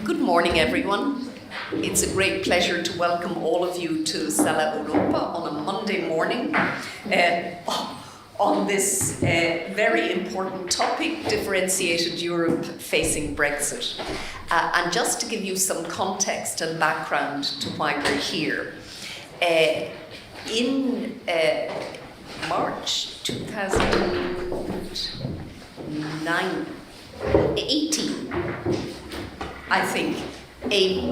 Good morning, everyone. It's a great pleasure to welcome all of you to Sala Europa on a Monday morning on this very important topic, differentiated Europe facing Brexit. And just to give you some context and background to why we're here, in March 2018, I think,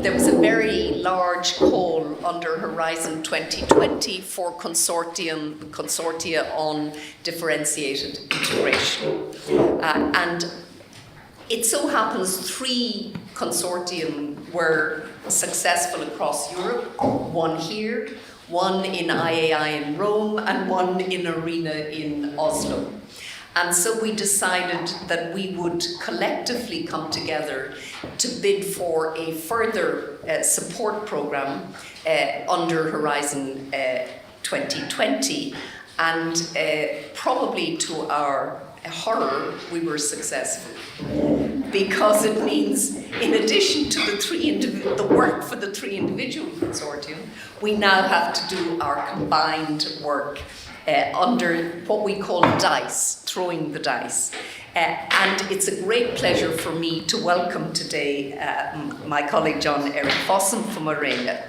there was a very large call under Horizon 2020 for consortia on differentiated integration. And it so happens 3 consortium were successful across Europe, one here, one in IAI in Rome, and one in ARENA in Oslo. And so we decided that we would collectively come together to bid for a further support program under Horizon 2020. And probably to our horror, we were successful. Because it means, in addition to the work for the 3 individual consortium, we now have to do our combined work under what we call DICE, throwing the dice. And it's a great pleasure for me to welcome today my colleague Erik Fossum from ARENA.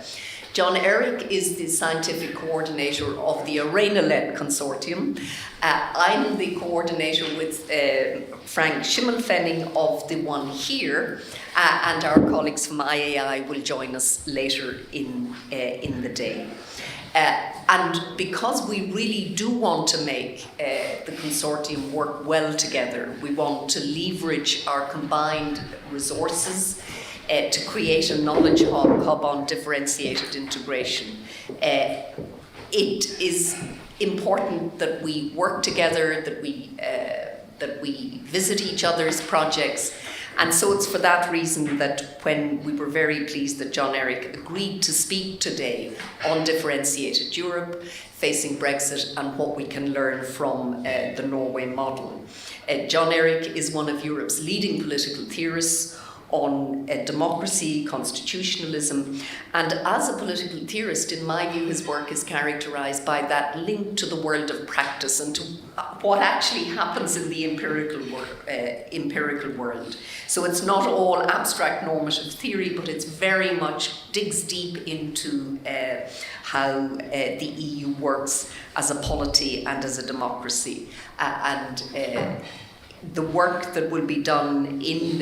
Erik is the scientific coordinator of the ARENA-led consortium. I'm the coordinator with Frank Schuman of the one here, and our colleagues from IAI will join us later in the day. And because we really do want to make the consortium work well together, we want to leverage our combined resources to create a knowledge hub on differentiated integration. It is important that we work together, that we visit each other's projects. And so it's for that reason that when we were very pleased that Erik agreed to speak today on differentiated Europe facing Brexit and what we can learn from the Norway model. Erik is one of Europe's leading political theorists on democracy, constitutionalism, and as a political theorist, in my view, his work is characterized by that link to the world of practice and to what actually happens in the empirical world. So it's not all abstract normative theory, but it's very much digs deep into how the EU works as a polity and as a democracy. The work that will be done in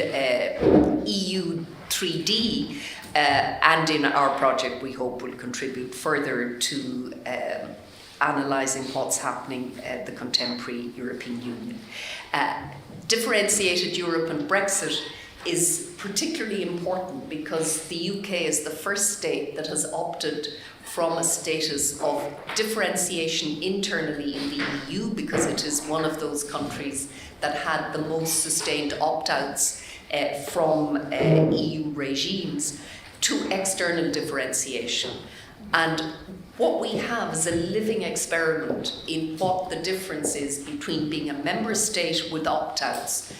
EU 3D and in our project, we hope, will contribute further to analysing what's happening at the contemporary European Union. Differentiated Europe and Brexit is particularly important because the UK is the first state that has opted from a status of differentiation internally in the EU, because it is one of those countries that had the most sustained opt-outs from EU regimes, to external differentiation. And what we have is a living experiment in what the difference is between being a member state with opt-outs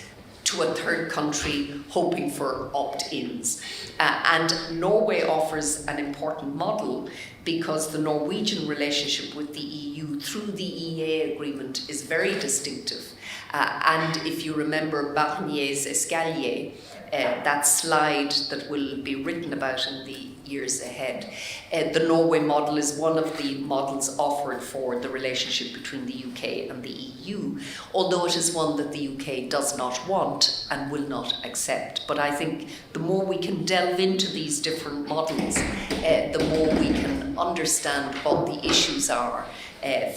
to a third country hoping for opt-ins. And Norway offers an important model because the Norwegian relationship with the EU through the EEA agreement is very distinctive. And if you remember Barnier's escalier, that slide that will be written about in the years ahead, the Norway model is one of the models offered for the relationship between the UK and the EU, although it is one that the UK does not want and will not accept. But I think the more we can delve into these different models, the more we can understand what the issues are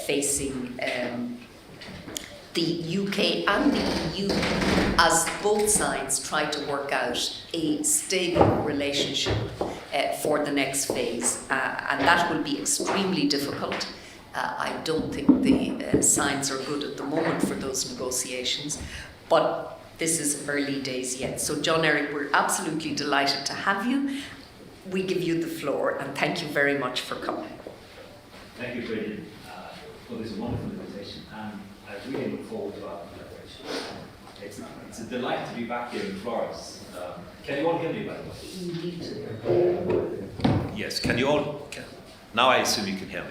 facing the UK and the EU, as both sides try to work out a stable relationship for the next phase. And that will be extremely difficult. I don't think the signs are good at the moment for those negotiations, but this is early days yet. So Erik, we're absolutely delighted to have you. We give you the floor, and thank you very much for coming. Thank you, Bridget, for this wonderful invitation. I really look forward to our collaboration. It's a delight to be back here in Florence. Can you all hear me, by the way? Yes, can you all? Now I assume you can hear me.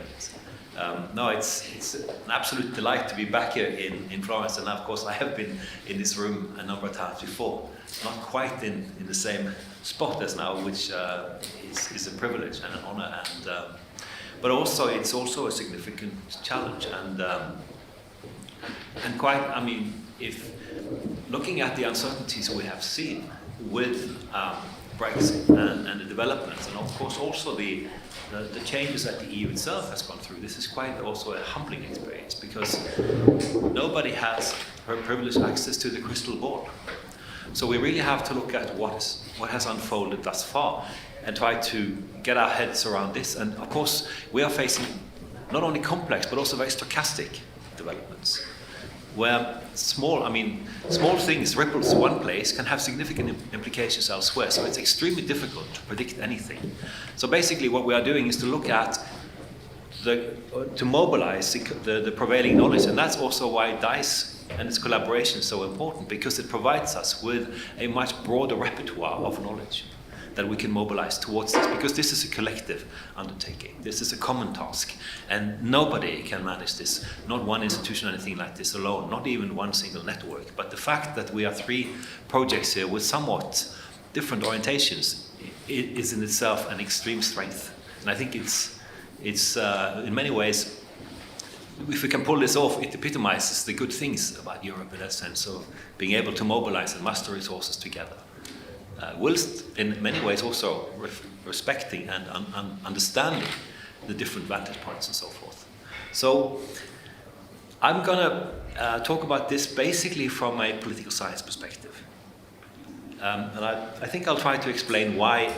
No, it's an absolute delight to be back here in Florence, and of course I have been in this room a number of times before. Not quite in the same spot as now, which is a privilege and an honor, and but also it's also a significant challenge, and quite. I mean, if looking at the uncertainties we have seen with Brexit and the developments, and of course also the changes that the EU itself has gone through, this is quite also a humbling experience, because nobody has privileged access to the crystal ball. So we really have to look at what has unfolded thus far and try to get our heads around this. And of course, we are facing not only complex but also very stochastic developments, where small things, ripples one place, can have significant implications elsewhere. So it's extremely difficult to predict anything. So basically what we are doing is to look at to mobilize the prevailing knowledge. And that's also why DICE and its collaboration is so important, because it provides us with a much broader repertoire of knowledge that we can mobilize towards this, because this is a collective undertaking. This is a common task, and nobody can manage this, not one institution or anything like this alone, not even one single network. But the fact that we are 3 projects here with somewhat different orientations is in itself an extreme strength. And I think it's in many ways, if we can pull this off, it epitomizes the good things about Europe in that sense of being able to mobilize and muster resources together. Whilst in many ways also respecting and understanding the different vantage points and so forth. So I'm going to talk about this basically from a political science perspective. And I think I'll try to explain why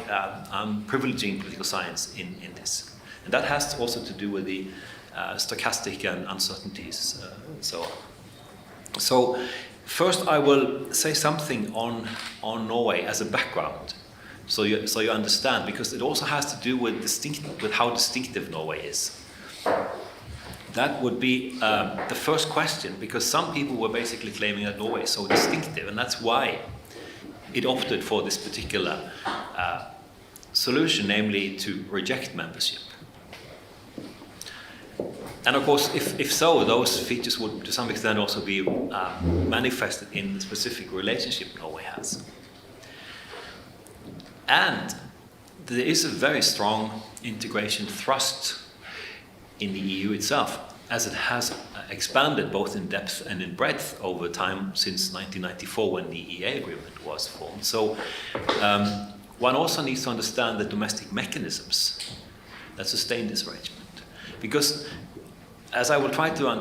I'm privileging political science in this. And that has also to do with the stochastic and uncertainties and so on. So first, I will say something on Norway as a background, so you understand, because it also has to do with how distinctive Norway is. That would be the first question, because some people were basically claiming that Norway is so distinctive, and that's why it opted for this particular solution, namely to reject membership. And of course, if so, those features would to some extent also be manifested in the specific relationship Norway has. And there is a very strong integration thrust in the EU itself, as it has expanded both in depth and in breadth over time since 1994, when the EEA agreement was formed. So one also needs to understand the domestic mechanisms that sustain this arrangement. Because, as I will try to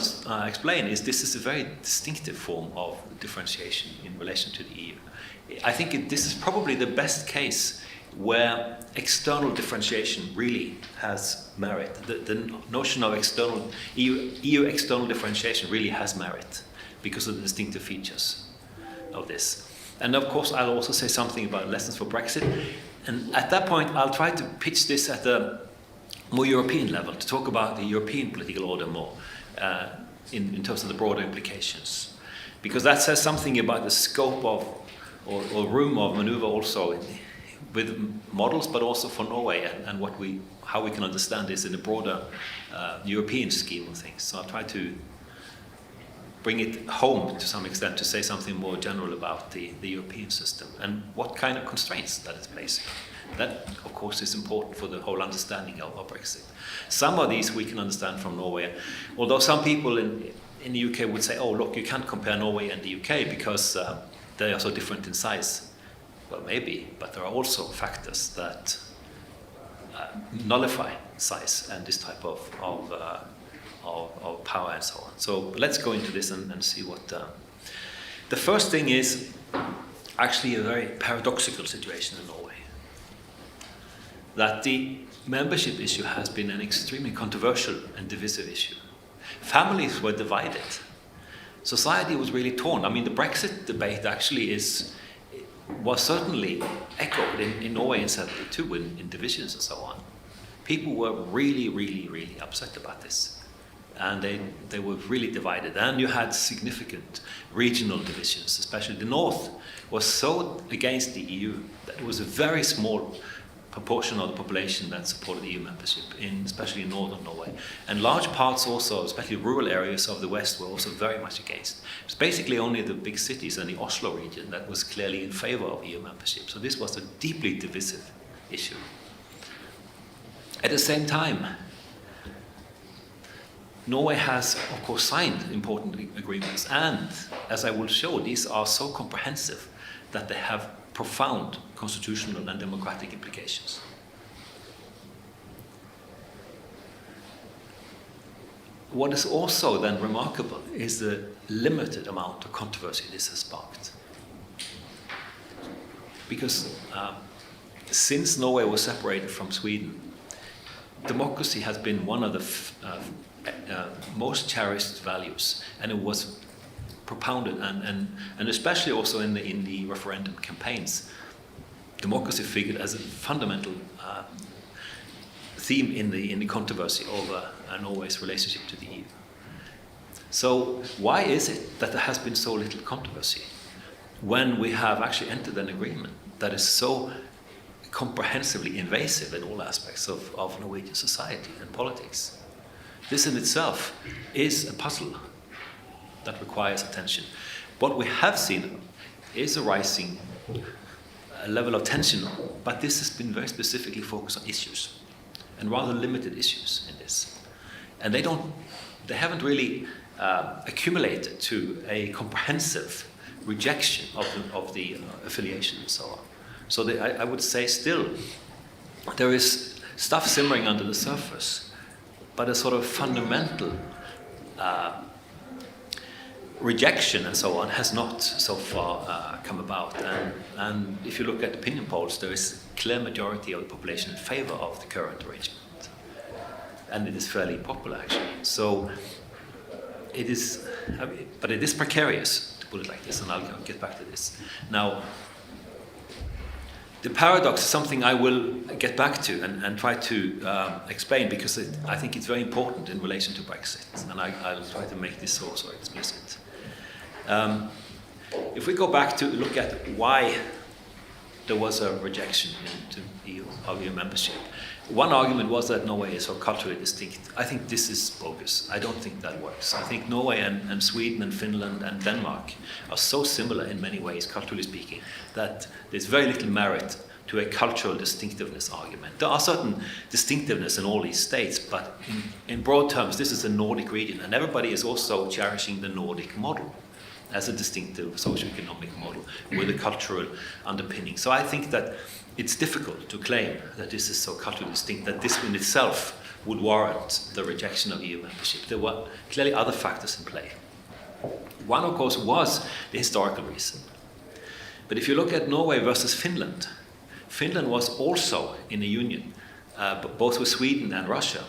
explain, this is a very distinctive form of differentiation in relation to the EU. I think this is probably the best case where external differentiation really has merit. The notion of external EU external differentiation really has merit because of the distinctive features of this. And of course, I'll also say something about lessons for Brexit. And at that point, I'll try to pitch this at a more European level, to talk about the European political order more in terms of the broader implications. Because that says something about the scope of, or room of maneuver also with models, but also for Norway, and how we can understand this in a broader European scheme of things. So I'll try to bring it home to some extent, to say something more general about the European system and what kind of constraints that is placing. That, of course, is important for the whole understanding of Brexit. Some of these we can understand from Norway, although some people in the UK would say, oh, look, you can't compare Norway and the UK because they are so different in size. Well, maybe, but there are also factors that nullify size and this type of power and so on. So let's go into this and see what... The first thing is actually a very paradoxical situation in Norway. That the membership issue has been an extremely controversial and divisive issue. Families were divided. Society was really torn. I mean, the Brexit debate actually was certainly echoed in Norway in 1972 in divisions and so on. People were really, really, really upset about this. And they were really divided. And you had significant regional divisions, especially the north was so against the EU that it was a very small proportion of the population that supported EU membership, especially in northern Norway. And large parts also, especially rural areas of the West, were also very much against. It was basically only the big cities and the Oslo region that was clearly in favor of EU membership. So this was a deeply divisive issue. At the same time, Norway has, of course, signed important agreements, and as I will show, these are so comprehensive that they have profound constitutional and democratic implications. What is also then remarkable is the limited amount of controversy this has sparked. Because since Norway was separated from Sweden, democracy has been one of the most cherished values, and it was propounded, and especially also in the referendum campaigns, democracy figured as a fundamental theme in the controversy over Norway's relationship to the EU. So why is it that there has been so little controversy when we have actually entered an agreement that is so comprehensively invasive in all aspects of Norwegian society and politics? This in itself is a puzzle that requires attention. What we have seen is a rising level of tension, but this has been very specifically focused on issues, and rather limited issues in this. And they haven't really accumulated to a comprehensive rejection of the affiliation and so on. So I would say still there is stuff simmering under the surface, but a sort of fundamental rejection and so on has not so far come about. And if you look at opinion polls, there is a clear majority of the population in favor of the current arrangement. And it is fairly popular, actually. So it is, but it is precarious, to put it like this, and I'll get back to this. Now, the paradox is something I will get back to and try to explain, because I think it's very important in relation to Brexit, and I'll try to make this also explicit. If we go back to look at why there was a rejection into EU membership, one argument was that Norway is so culturally distinct. I think this is bogus. I don't think that works. I think Norway and Sweden and Finland and Denmark are so similar in many ways, culturally speaking, that there's very little merit to a cultural distinctiveness argument. There are certain distinctiveness in all these states, but in broad terms, this is a Nordic region, and everybody is also cherishing the Nordic model as a distinctive socio-economic model with a cultural underpinning. So I think that it's difficult to claim that this is so culturally distinct, that this in itself would warrant the rejection of EU membership. There were clearly other factors in play. One, of course, was the historical reason. But if you look at Norway versus Finland, Finland was also in a union, both with Sweden and Russia.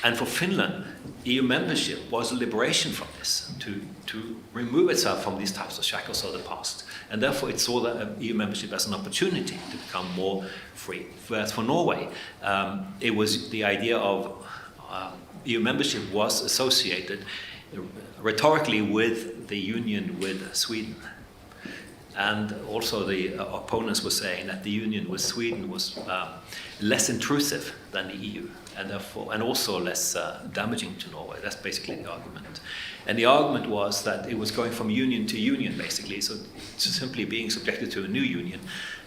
And for Finland, EU membership was a liberation from this, to remove itself from these types of shackles of the past. And therefore it saw that EU membership as an opportunity to become more free. Whereas for Norway, it was the idea of EU membership was associated rhetorically with the union with Sweden. And also the opponents were saying that the union with Sweden was less intrusive than the EU, and therefore, and also less damaging to Norway. That's basically the argument. And the argument was that it was going from union to union, basically, so simply being subjected to a new union,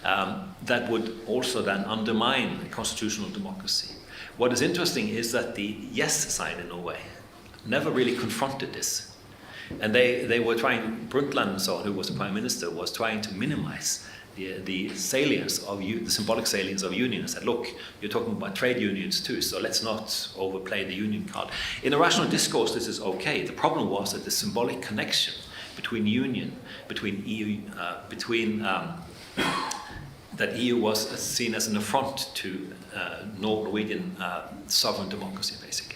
that would also then undermine constitutional democracy. What is interesting is that the yes side in Norway never really confronted this. And they were trying, Brundtland and so on, who was the prime minister, was trying to minimize the salience of the symbolic salience of union, and said, look, you're talking about trade unions too, so let's not overplay the union card. In a rational discourse, this is okay. The problem was that the symbolic connection between union, between EU, that EU was seen as an affront to Norwegian sovereign democracy, basically.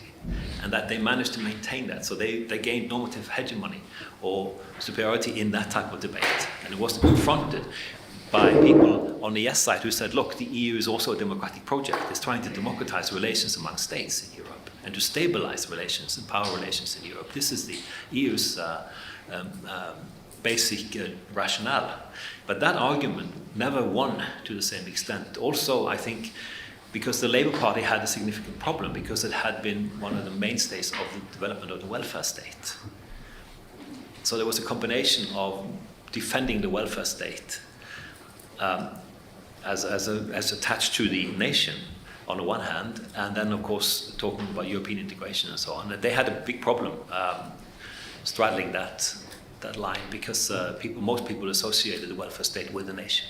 And that they managed to maintain that. So they gained normative hegemony or superiority in that type of debate. And it was confronted by people on the yes side who said, look, the EU is also a democratic project. It's trying to democratize relations among states in Europe and to stabilize relations and power relations in Europe. This is the EU's basic rationale. But that argument never won to the same extent. Also, I think, because the Labour Party had a significant problem, because it had been one of the mainstays of the development of the welfare state. So there was a combination of defending the welfare state as attached to the nation on the one hand, and then of course talking about European integration and so on. And they had a big problem straddling that line, because most people associated the welfare state with the nation.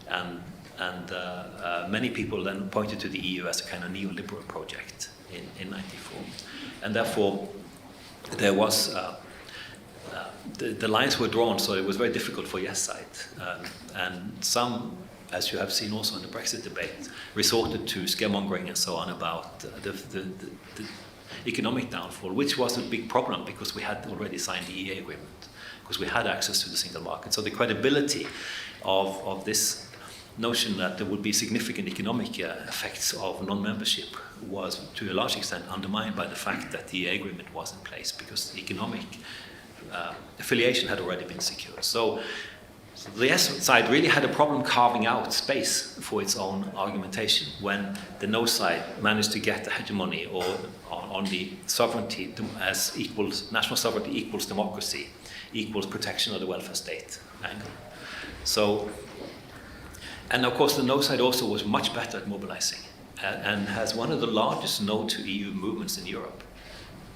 And many people then pointed to the EU as a kind of neoliberal project in '94. And therefore, there was, the lines were drawn, so it was very difficult for yes side. And some, as you have seen also in the Brexit debate, resorted to scaremongering and so on about the economic downfall, which was a big problem because we had already signed the EEA agreement, because we had access to the single market. So the credibility of this notion that there would be significant economic effects of non-membership was to a large extent undermined by the fact that the EEA agreement was in place, because the economic affiliation had already been secured. So the yes side really had a problem carving out space for its own argumentation when the no side managed to get the hegemony or on the sovereignty as equals national sovereignty equals democracy equals protection of the welfare state angle. So, and of course the no side also was much better at mobilizing and has one of the largest no to EU movements in Europe.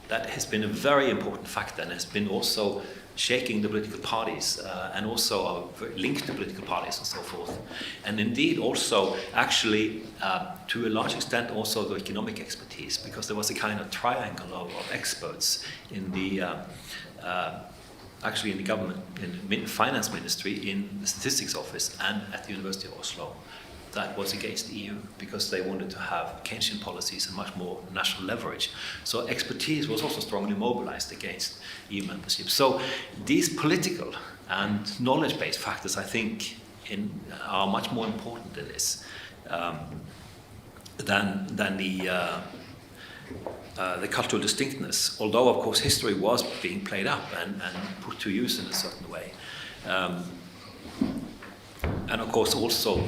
That has been a very important factor and has been also shaking the political parties and also linked to political parties and so forth. And indeed also actually to a large extent also the economic expertise, because there was a kind of triangle of experts in the actually in the government, in the finance ministry, in the statistics office and at the University of Oslo that was against the EU because they wanted to have Keynesian policies and much more national leverage. So expertise was also strongly mobilized against EU membership. So these political and knowledge-based factors, I think, are much more important in this than the cultural distinctness, although of course history was being played up and put to use in a certain way. And of course also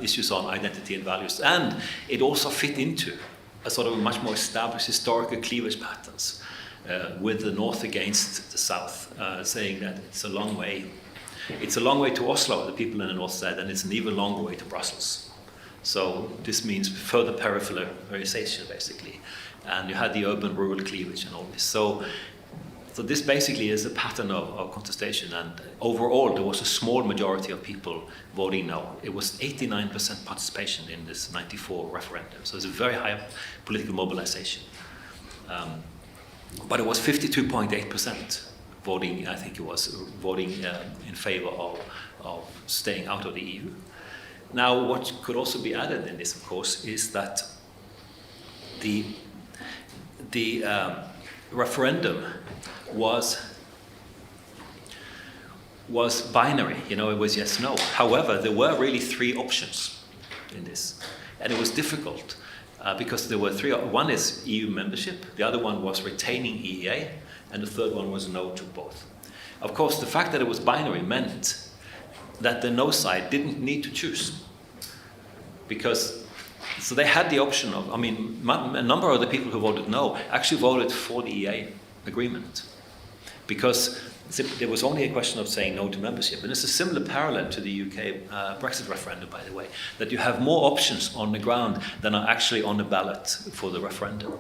issues on identity and values. And it also fit into a sort of much more established historical cleavage patterns with the North against the South, saying that it's a long way to Oslo, the people in the North said, and it's an even longer way to Brussels. So this means further peripheralization, basically. And you had the urban-rural cleavage and all this. So this basically is a pattern of contestation, and overall there was a small majority of people voting no. It was 89% participation in this '94 referendum, so it's a very high political mobilization. But it was 52.8% voting, I think it was, voting in favor of staying out of the EU. Now, what could also be added in this, of course, is that the referendum was binary, it was yes, no. However, there were really three options in this, and it was difficult because there were three. One is EU membership, the other one was retaining EEA, and the third one was no to both. Of course, the fact that it was binary meant that the no side didn't need to choose, because so they had the option of, a number of the people who voted no actually voted for the EEA agreement, because there was only a question of saying no to membership. And it's a similar parallel to the UK Brexit referendum, by the way, that you have more options on the ground than are actually on the ballot for the referendum.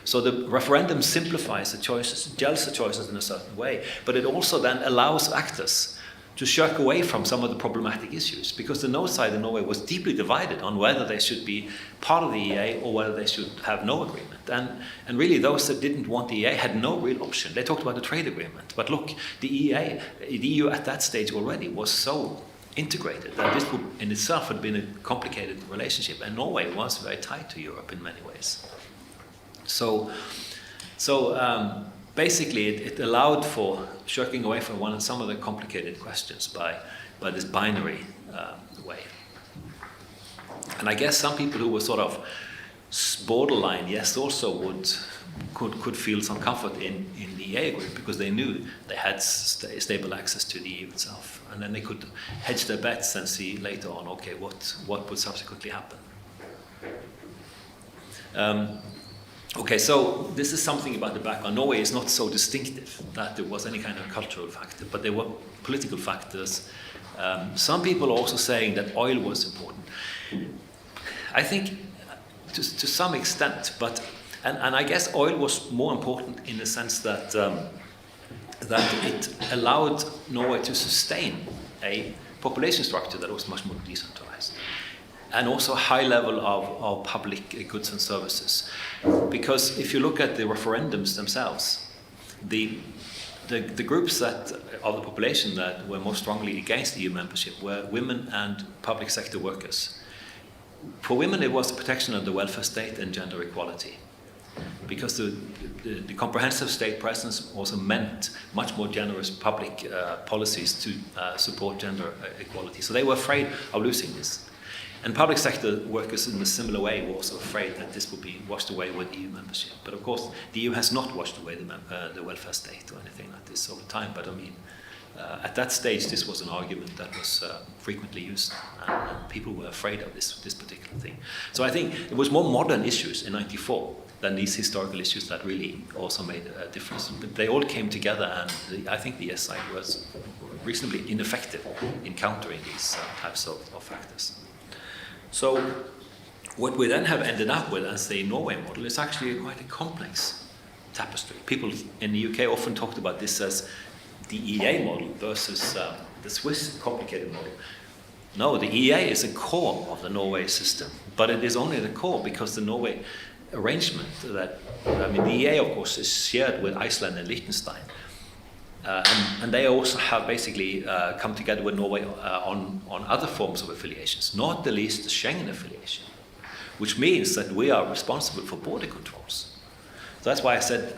So the referendum simplifies the choices, gels the choices in a certain way, but it also then allows actors to shirk away from some of the problematic issues, because the no side in Norway was deeply divided on whether they should be part of the EEA or whether they should have no agreement. And really those that didn't want the EEA had no real option. They talked about the trade agreement, but look, the EU at that stage already was so integrated that this would in itself had been a complicated relationship, and Norway was very tied to Europe in many ways. So basically, it allowed for shirking away from some of the complicated questions by this binary way. And I guess some people who were sort of borderline yes also could feel some comfort in the EEA agreement because they knew they had stable access to the EU itself. And then they could hedge their bets and see later on, okay, what would subsequently happen. Okay, so this is something about the background. Norway is not so distinctive that there was any kind of cultural factor, but there were political factors. Some people are also saying that oil was important. I think to some extent, but and I guess oil was more important in the sense that that it allowed Norway to sustain a population structure that was much more decentralized, and also a high level of public goods and services. Because if you look at the referendums themselves, the groups that of the population that were most strongly against EU membership were women and public sector workers. For women, it was the protection of the welfare state and gender equality, because the comprehensive state presence also meant much more generous public policies to support gender equality. So they were afraid of losing this. And public sector workers in a similar way were also afraid that this would be washed away with EU membership. But of course, the EU has not washed away the welfare state or anything like this over time. But I mean, at that stage, this was an argument that was frequently used, and people were afraid of this particular thing. So I think it was more modern issues in '94 than these historical issues that really also made a difference. But they all came together, and I think the yes side was reasonably ineffective in countering these types of factors. So what we then have ended up with as the Norway model is actually quite a complex tapestry. People in the UK often talked about this as the EEA model versus the Swiss complicated model. No, the EEA is a core of the Norway system, but it is only the core because the Norway arrangement that, I mean, the EEA of course is shared with Iceland and Liechtenstein. And they also have basically come together with Norway on other forms of affiliations, not the least the Schengen affiliation, which means that we are responsible for border controls. So that's why I said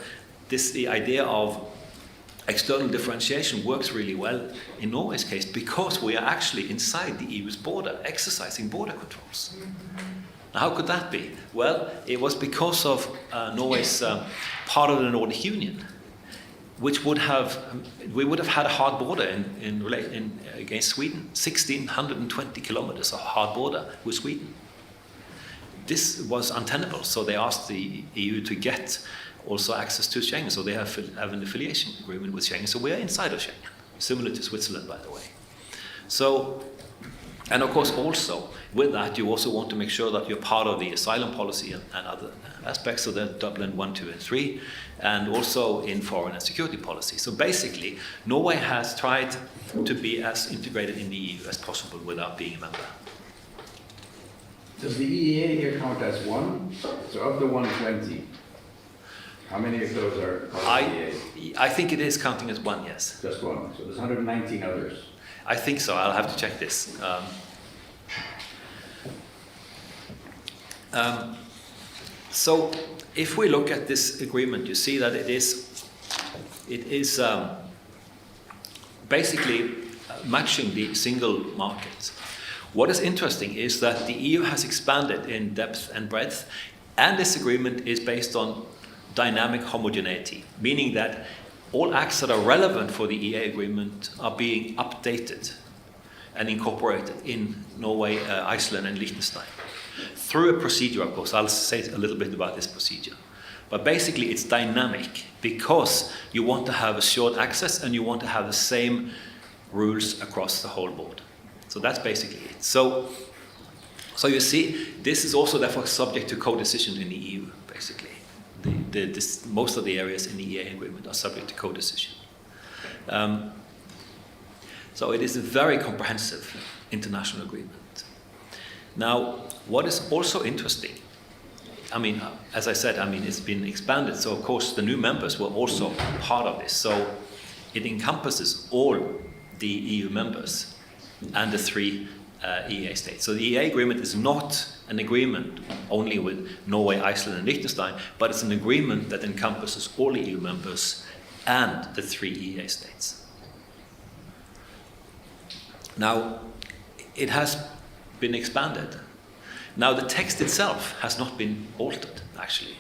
the idea of external differentiation works really well in Norway's case because we are actually inside the EU's border, exercising border controls. Now, how could that be? Well, it was because of Norway's part of the Nordic Union, which we would have had a hard border against Sweden, 1,620 kilometers of hard border with Sweden. This was untenable, so they asked the EU to get also access to Schengen, so they have an affiliation agreement with Schengen, so we are inside of Schengen, similar to Switzerland, by the way. So, and of course also, with that, you also want to make sure that you're part of the asylum policy and other aspects of the Dublin 1, 2, and 3, and also in foreign and security policy. So basically, Norway has tried to be as integrated in the EU as possible without being a member. Does the EEA here count as one? So of the 120, how many of those are part of the EEA? I think it is counting as one, yes. Just one. So there's 119 others. I think so. I'll have to check this. So if we look at this agreement, you see that it is basically matching the single market. What is interesting is that the EU has expanded in depth and breadth, and this agreement is based on dynamic homogeneity, meaning that all acts that are relevant for the EEA agreement are being updated and incorporated in Norway, Iceland, and Liechtenstein. Through a procedure, of course. I'll say a little bit about this procedure. But basically, it's dynamic because you want to have assured access and you want to have the same rules across the whole board. So that's basically it. So you see, this is also therefore subject to co-decision in the EU, basically. Most of the areas in the EEA agreement are subject to co-decision. So it is a very comprehensive international agreement. Now, what is also interesting, I mean, as I said, I mean, it's been expanded, so of course the new members were also part of this. So it encompasses all the EU members and the 3 EEA states. So the EEA agreement is not an agreement only with Norway, Iceland, and Liechtenstein, but it's an agreement that encompasses all the EU members and the 3 EEA states. Now, it has been expanded. Now, the text itself has not been altered, actually.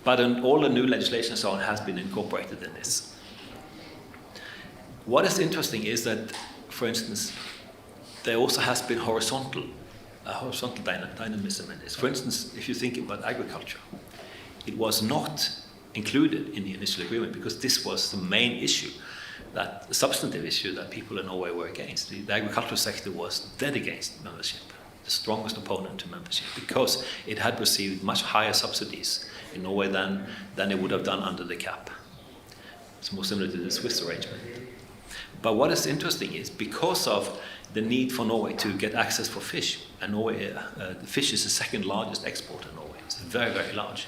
But all the new legislation and so on has been incorporated in this. What is interesting is that, for instance, there also has been horizontal dynamism in this. For instance, if you think about agriculture, it was not included in the initial agreement because this was the main issue, that the substantive issue that people in Norway were against. The agricultural sector was dead against membership, the strongest opponent to membership, because it had received much higher subsidies in Norway than it would have done under the cap. It's more similar to the Swiss arrangement. But what is interesting is because of the need for Norway to get access for fish, and Norway, fish is the second largest exporter in Norway. It's very, very large.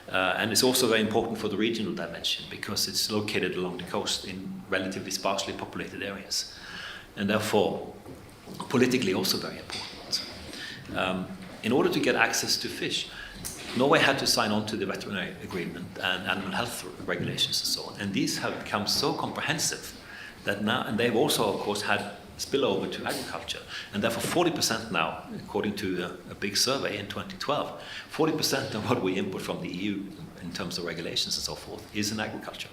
And it's also very important for the regional dimension because it's located along the coast in relatively sparsely populated areas. And therefore, politically also very important. In order to get access to fish, Norway had to sign on to the veterinary agreement and animal health regulations and so on. And these have become so comprehensive that now, and they've also, of course, had spillover to agriculture. And therefore 40% now, according to a big survey in 2012, 40% of what we import from the EU in terms of regulations and so forth is in agriculture.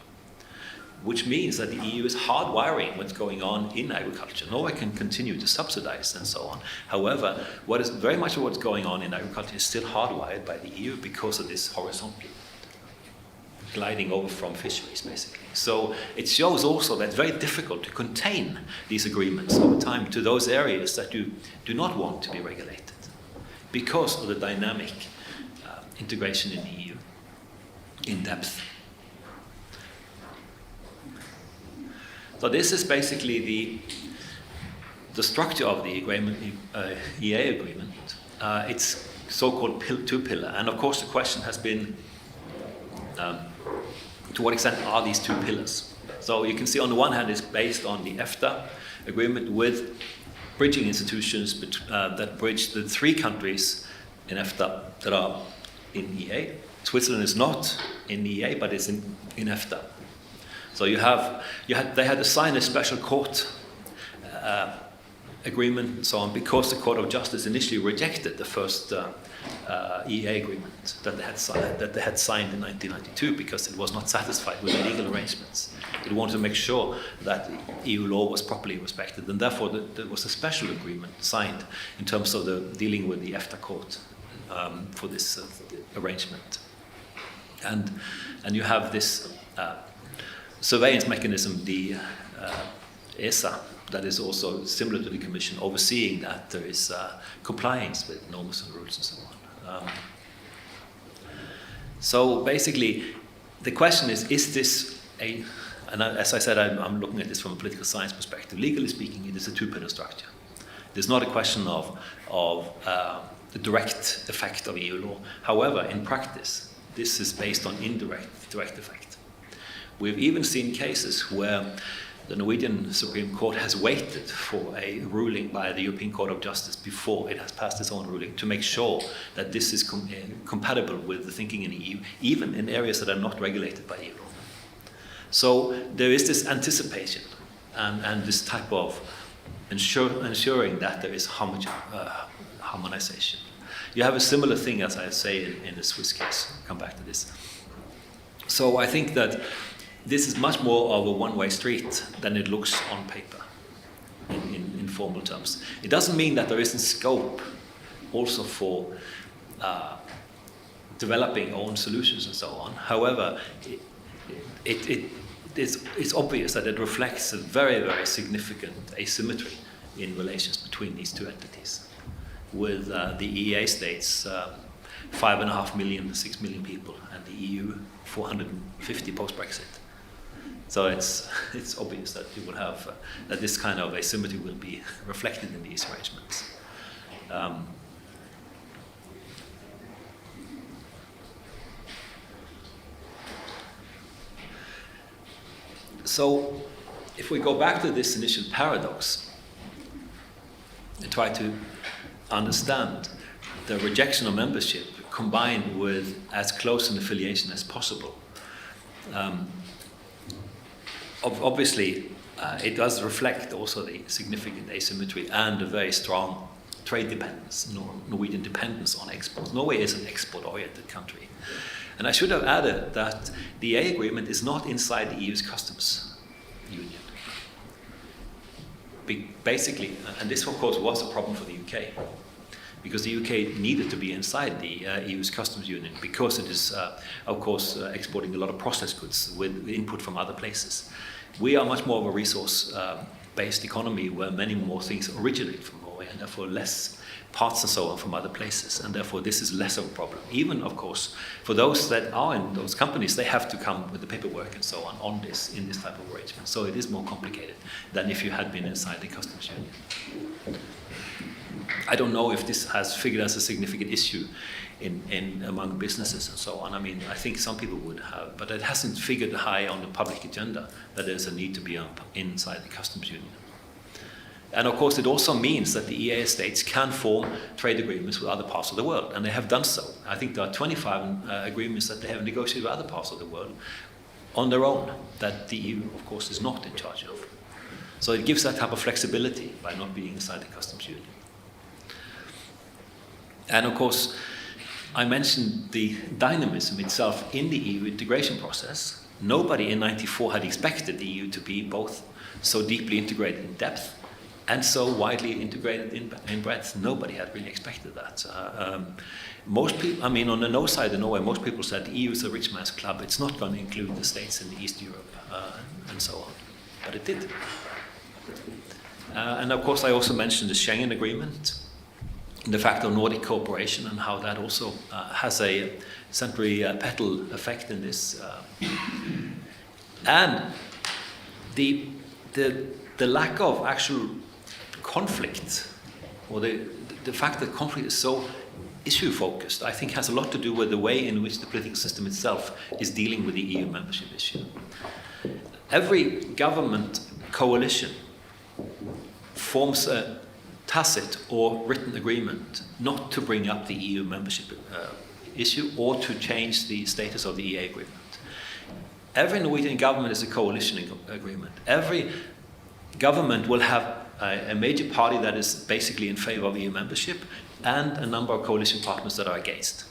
Which means that the EU is hardwiring what's going on in agriculture. Norway can continue to subsidize and so on. However, what is very much of what's going on in agriculture is still hardwired by the EU because of this horizontal gliding over from fisheries, basically. So it shows also that it's very difficult to contain these agreements over time to those areas that you do not want to be regulated because of the dynamic integration in the EU in depth. So this is basically the structure of the agreement, EA agreement. It's so-called two-pillar, and of course the question has been to what extent are these two pillars? So you can see on the one hand it's based on the EFTA agreement with bridging institutions that bridge the three countries in EFTA that are in EA. Switzerland is not in EA, but it's in EFTA. So they had to sign a special court agreement and so on because the Court of Justice initially rejected the first EA agreement that they had signed in 1992 because it was not satisfied with the legal arrangements. It wanted to make sure that the EU law was properly respected, and therefore there was a special agreement signed in terms of the dealing with the EFTA court for this arrangement. And you have this surveillance mechanism, the ESA, that is also similar to the Commission, overseeing that there is compliance with norms and rules and so on. So basically, the question is this and as I said, I'm looking at this from a political science perspective. Legally speaking, it is a two-pillar structure. It's not a question of the direct effect of EU law. However, in practice, this is based on direct effect. We've even seen cases where the Norwegian Supreme Court has waited for a ruling by the European Court of Justice before it has passed its own ruling to make sure that this is compatible with the thinking in the EU, even in areas that are not regulated by EU law. So there is this anticipation and this type of ensuring that there is harmonization. You have a similar thing, as I say, in the Swiss case. I'll come back to this. So I think that this is much more of a one-way street than it looks on paper in formal terms. It doesn't mean that there isn't scope also for developing own solutions and so on. However, it's obvious that it reflects a very, very significant asymmetry in relations between these two entities. With the EEA states 5.5 million, 6 million people, and the EU 450 post-Brexit. So it's obvious that you will have that this kind of asymmetry will be reflected in these arrangements. So if we go back to this initial paradox and try to understand the rejection of membership combined with as close an affiliation as possible, obviously it does reflect also the significant asymmetry and a very strong trade dependence, Norwegian dependence on exports. Norway is an export-oriented country. And I should have added that the EA agreement is not inside the EU's customs union. Basically, and this of course was a problem for the UK, because the UK needed to be inside the EU's customs union because it is, of course, exporting a lot of processed goods with input from other places. We are much more of a resource-based economy where many more things originate from Norway and therefore less parts and so on from other places, and therefore this is less of a problem. Even, of course, for those that are in those companies, they have to come with the paperwork and so on this, in this type of arrangement. So it is more complicated than if you had been inside the customs union. I don't know if this has figured as a significant issue in among businesses and so on. I mean, I think some people would have, but it hasn't figured high on the public agenda that there's a need to be inside the customs union. And of course, it also means that the EEA states can form trade agreements with other parts of the world, and they have done so. I think there are 25 agreements that they have negotiated with other parts of the world on their own, that the EU, of course, is not in charge of. So it gives that type of flexibility by not being inside the customs union. And of course, I mentioned the dynamism itself in the EU integration process. Nobody in '94 had expected the EU to be both so deeply integrated in depth and so widely integrated in breadth. Nobody had really expected that. Most people, I mean, on the no side in Norway, most people said the EU is a rich man's club. It's not going to include the states in the East Europe and so on. But it did. And of course, I also mentioned the Schengen Agreement, the fact of Nordic cooperation and how that also has a centripetal effect in this. And the lack of actual conflict, or the fact that conflict is so issue-focused, I think has a lot to do with the way in which the political system itself is dealing with the EU membership issue. Every government coalition forms a tacit or written agreement not to bring up the EU membership issue or to change the status of the EA agreement. Every Norwegian government is a coalition agreement. Every government will have a major party that is basically in favor of EU membership and a number of coalition partners that are against.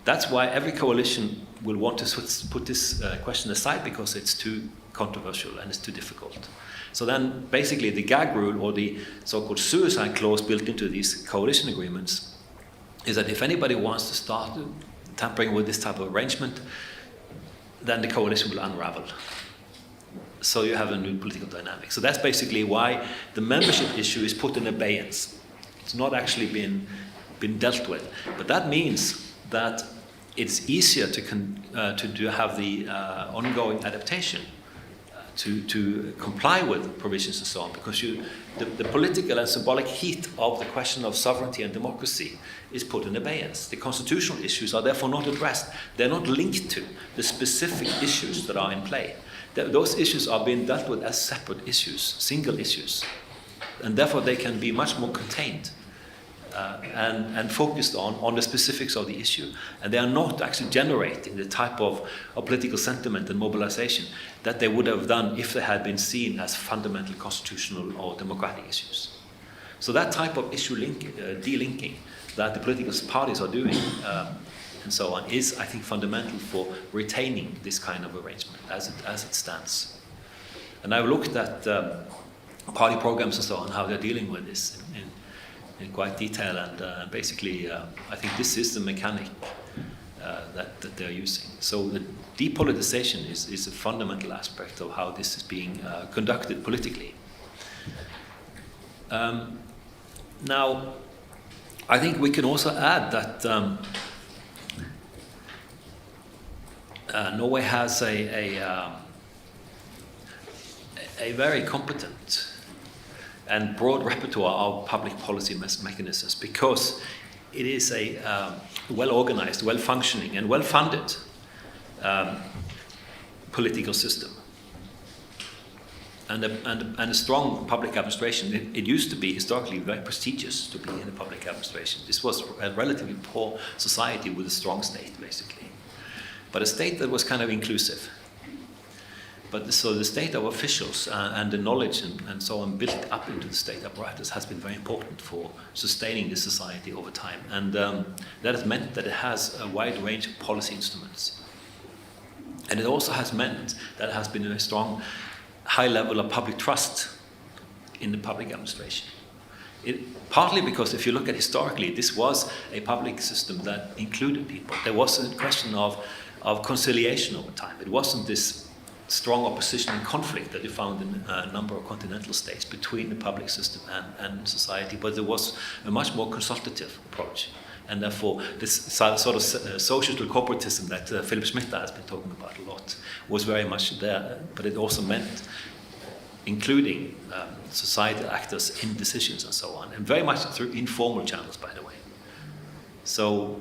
That's why every coalition will want to put this question aside, because it's too controversial and it's too difficult. So then basically the gag rule, or the so-called suicide clause built into these coalition agreements, is that if anybody wants to start tampering with this type of arrangement, then the coalition will unravel. So you have a new political dynamic. So that's basically why the membership issue is put in abeyance. It's not actually been dealt with. But that means that it's easier to have the ongoing adaptation, to comply with provisions and so on, because the political and symbolic heat of the question of sovereignty and democracy is put in abeyance. The constitutional issues are therefore not addressed. They're not linked to the specific issues that are in play. Those issues are being dealt with as separate issues, single issues, and therefore they can be much more contained and focused on the specifics of the issue, and they are not actually generating the type of political sentiment and mobilization that they would have done if they had been seen as fundamental constitutional or democratic issues. So that type of issue delinking that the political parties are doing and so on is, I think, fundamental for retaining this kind of arrangement as it stands. And I've looked at party programs and so on, how they're dealing with this in quite detail, and basically I think this is the mechanic that they're using. So the depoliticization is a fundamental aspect of how this is being conducted politically. Now, I think we can also add that Norway has a very competent and broad repertoire of public policy mechanisms, because it is a well-organized, well-functioning, and well-funded political system. And a strong public administration. It used to be historically very prestigious to be in a public administration. This was a relatively poor society with a strong state, basically. But a state that was kind of inclusive. But so the state of officials and the knowledge and so on built up into the state apparatus has been very important for sustaining this society over time. And that has meant that it has a wide range of policy instruments. And it also has meant that it has been a strong, high level of public trust in the public administration. Partly because if you look at historically, this was a public system that included people. There was a question of conciliation over time. It wasn't this strong opposition and conflict that you found in a number of continental states between the public system and society, but there was a much more consultative approach. And therefore, this sort of social corporatism that Philip Schmidt has been talking about a lot was very much there, but it also meant including societal actors in decisions and so on, and very much through informal channels, by the way. So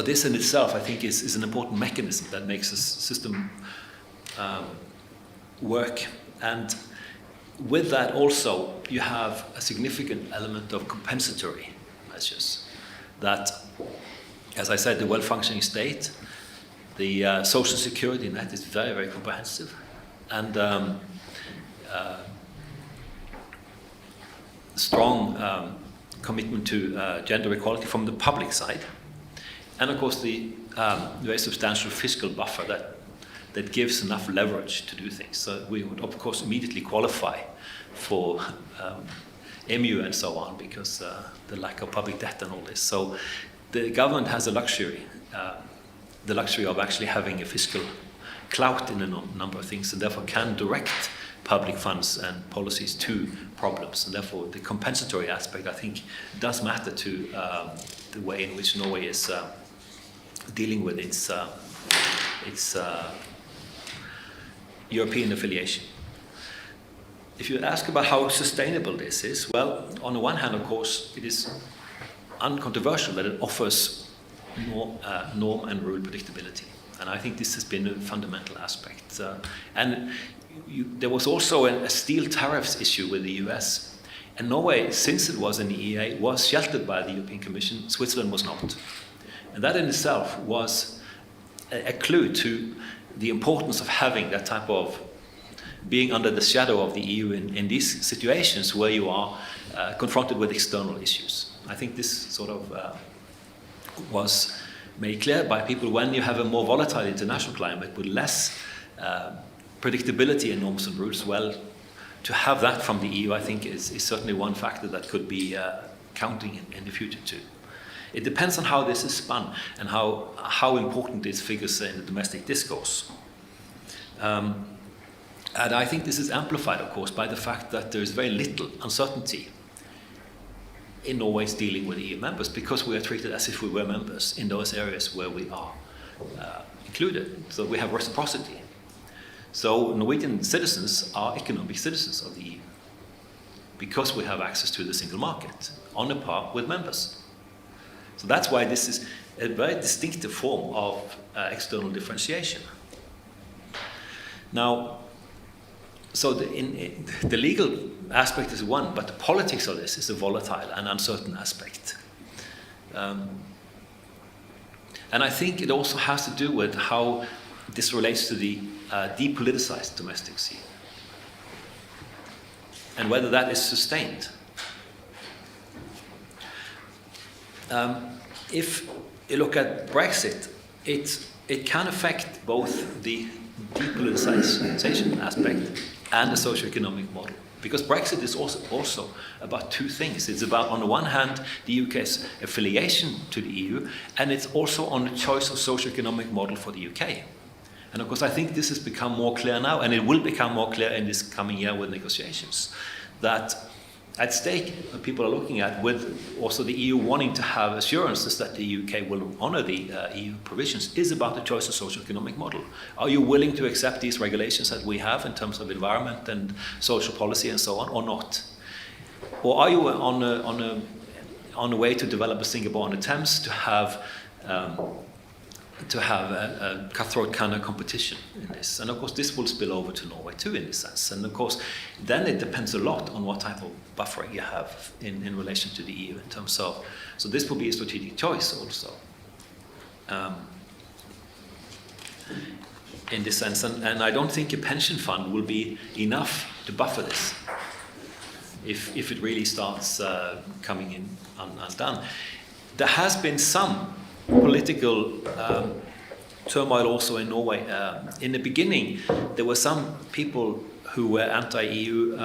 this in itself, I think, is an important mechanism that makes this system work. And with that also, you have a significant element of compensatory measures that, as I said, the well-functioning state, the social security net is very, very comprehensive, and strong commitment to gender equality from the public side, and of course the very substantial fiscal buffer that gives enough leverage to do things. So we would of course immediately qualify for EMU and so on, because the lack of public debt and all this. So the government has the luxury of actually having a fiscal clout in a number of things, and therefore can direct public funds and policies to problems. And therefore the compensatory aspect, I think, does matter to the way in which Norway is dealing with its European affiliation. If you ask about how sustainable this is, well, on the one hand, of course, it is uncontroversial that it offers more norm and rule predictability. And I think this has been a fundamental aspect. There was also a steel tariffs issue with the US. And Norway, since it was in the EEA, was sheltered by the European Commission. Switzerland was not. And that in itself was a clue to the importance of having that type of being under the shadow of the EU in these situations where you are confronted with external issues. I think this sort of was made clear by people when you have a more volatile international climate with less predictability in norms and rules. Well, to have that from the EU, I think, is certainly one factor that could be counting in the future too. It depends on how this is spun and how important this figures in the domestic discourse. And I think this is amplified, of course, by the fact that there is very little uncertainty in Norway's dealing with EU members, because we are treated as if we were members in those areas where we are included. So we have reciprocity. So Norwegian citizens are economic citizens of the EU because we have access to the single market on a par with members. So that's why this is a very distinctive form of external differentiation. Now, so the legal aspect is one, but the politics of this is a volatile and uncertain aspect. And I think it also has to do with how this relates to the depoliticized domestic scene and whether that is sustained. If you look at Brexit, it can affect both the depoliticization aspect and the socio-economic model. Because Brexit is also about two things. It's about, on the one hand, the UK's affiliation to the EU, and it's also on the choice of socio-economic model for the UK. And of course, I think this has become more clear now, and it will become more clear in this coming year with negotiations, that at stake, people are looking at, with also the EU wanting to have assurances that the UK will honour the EU provisions, is about the choice of socio-economic model. Are you willing to accept these regulations that we have in terms of environment and social policy and so on, or not? Or are you on a way to develop a Singapore on the Thames to have a cutthroat kind of competition in this? And of course this will spill over to Norway too in this sense. And of course then it depends a lot on what type of buffering you have in relation to the EU in terms of, so this will be a strategic choice also. in this sense, and I don't think a pension fund will be enough to buffer this if it really starts coming in undone. There has been some political turmoil also in Norway. In the beginning, there were some people who were anti-EU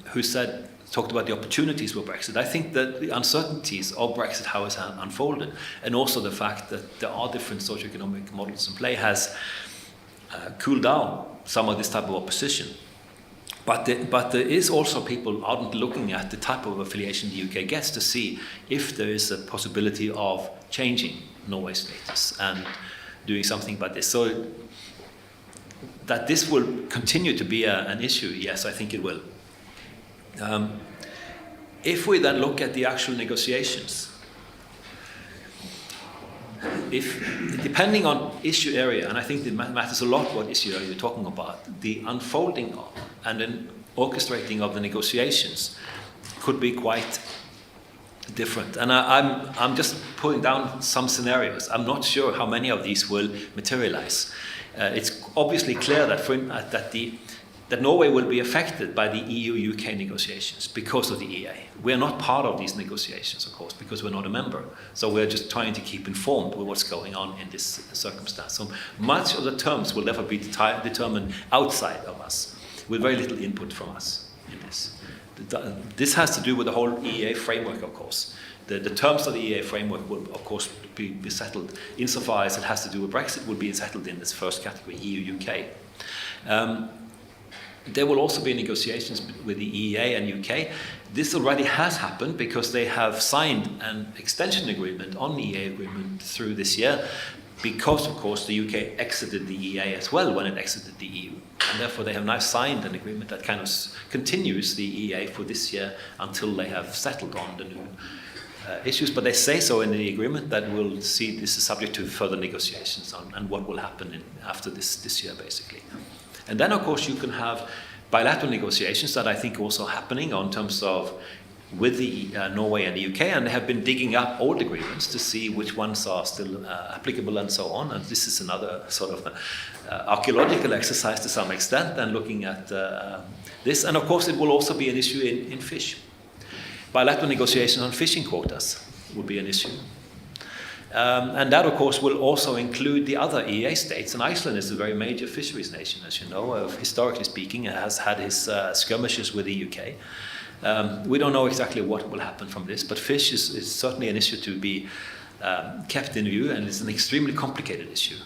who talked about the opportunities with Brexit. I think that the uncertainties of Brexit, how it's unfolded, and also the fact that there are different socioeconomic models in play has cooled down some of this type of opposition. But there is also people aren't looking at the type of affiliation the UK gets to see if there is a possibility of changing Norway's status and doing something about this. So that this will continue to be an issue, yes, I think it will. If we then look at the actual negotiations, depending on issue area, and I think it matters a lot what issue area you're talking about, the unfolding of and then orchestrating of the negotiations could be quite different. And I'm just putting down some scenarios. I'm not sure how many of these will materialize. It's obviously clear that Norway will be affected by the EU-UK negotiations because of the EA. We're not part of these negotiations, of course, because we're not a member. So we're just trying to keep informed with what's going on in this circumstance. So much of the terms will never be determined outside of us, with very little input from us in this. This has to do with the whole EEA framework, of course. The terms of the EEA framework will, of course, be settled insofar as it has to do with Brexit, will be settled in this first category, EU-UK. There will also be negotiations with the EEA and UK. This already has happened because they have signed an extension agreement on the EEA agreement through this year because, of course, the UK exited the EEA as well when it exited the EU. And therefore, they have now signed an agreement that kind of continues the EEA for this year until they have settled on the new issues. But they say so in the agreement that we'll see this is subject to further negotiations on and what will happen after this year, basically. And then, of course, you can have bilateral negotiations that I think are also happening on terms of with the Norway and the UK, and they have been digging up old agreements to see which ones are still applicable and so on. And this is another sort of archaeological exercise to some extent, and looking at this. And of course, it will also be an issue in fish. Bilateral negotiations on fishing quotas will be an issue. And that, of course, will also include the other EEA states. And Iceland is a very major fisheries nation, as you know. Historically speaking, it has had its skirmishes with the UK. We don't know exactly what will happen from this, but fish is certainly an issue to be kept in view, and it's an extremely complicated issue.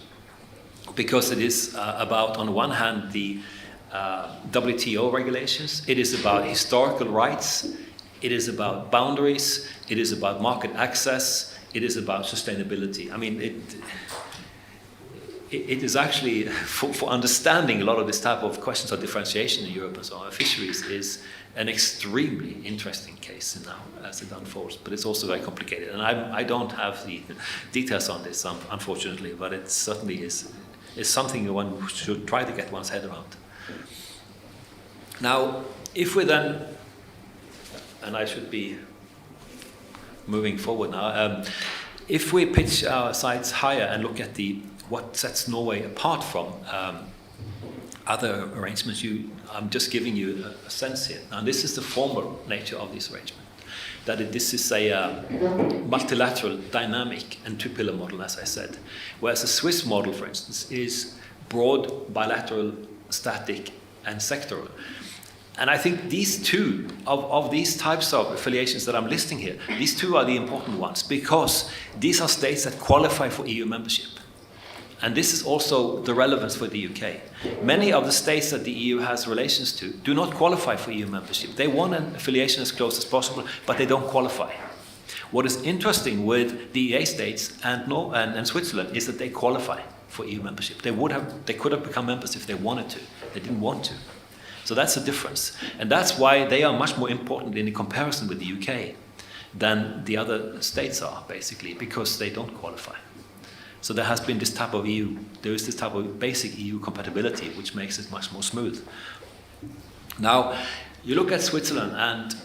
Because it is about, on the one hand, the WTO regulations, it is about historical rights, it is about boundaries, it is about market access, it is about sustainability. I mean, it is actually, for understanding a lot of this type of questions of differentiation in Europe and so on, fisheries is an extremely interesting case now as it unfolds, but it's also very complicated. And I don't have the details on this, unfortunately, but it certainly is something one should try to get one's head around. Now, if we then, and I should be moving forward now, if we pitch our sights higher and look at what sets Norway apart from other arrangements, I'm just giving you a sense here. And this is the formal nature of this arrangement. This is a multilateral, dynamic, and two-pillar model, as I said. Whereas the Swiss model, for instance, is broad, bilateral, static, and sectoral. And I think these two, of these types of affiliations that I'm listing here, these two are the important ones because these are states that qualify for EU membership. And this is also the relevance for the UK. Many of the states that the EU has relations to do not qualify for EU membership. They want an affiliation as close as possible, but they don't qualify. What is interesting with the EEA states and Switzerland is that they qualify for EU membership. They could have become members if they wanted to. They didn't want to. So that's the difference. And that's why they are much more important in the comparison with the UK than the other states are, basically, because they don't qualify. So there has been this type of there is this type of basic EU compatibility, which makes it much more smooth. Now, you look at Switzerland, and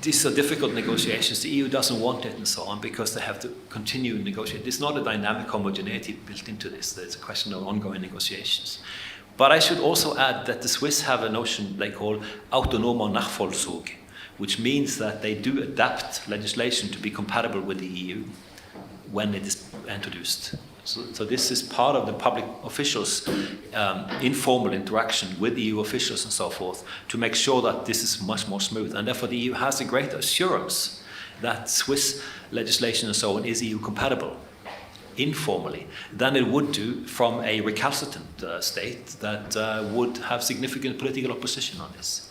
these are difficult negotiations. The EU doesn't want it and so on because they have to continue negotiate. There's not a dynamic homogeneity built into this. There's a question of ongoing negotiations. But I should also add that the Swiss have a notion they call autonomer Nachvollzug, which means that they do adapt legislation to be compatible with the EU when it is introduced. So this is part of the public officials' informal interaction with EU officials and so forth to make sure that this is much more smooth. And therefore the EU has a great assurance that Swiss legislation and so on is EU compatible informally than it would do from a recalcitrant state that would have significant political opposition on this.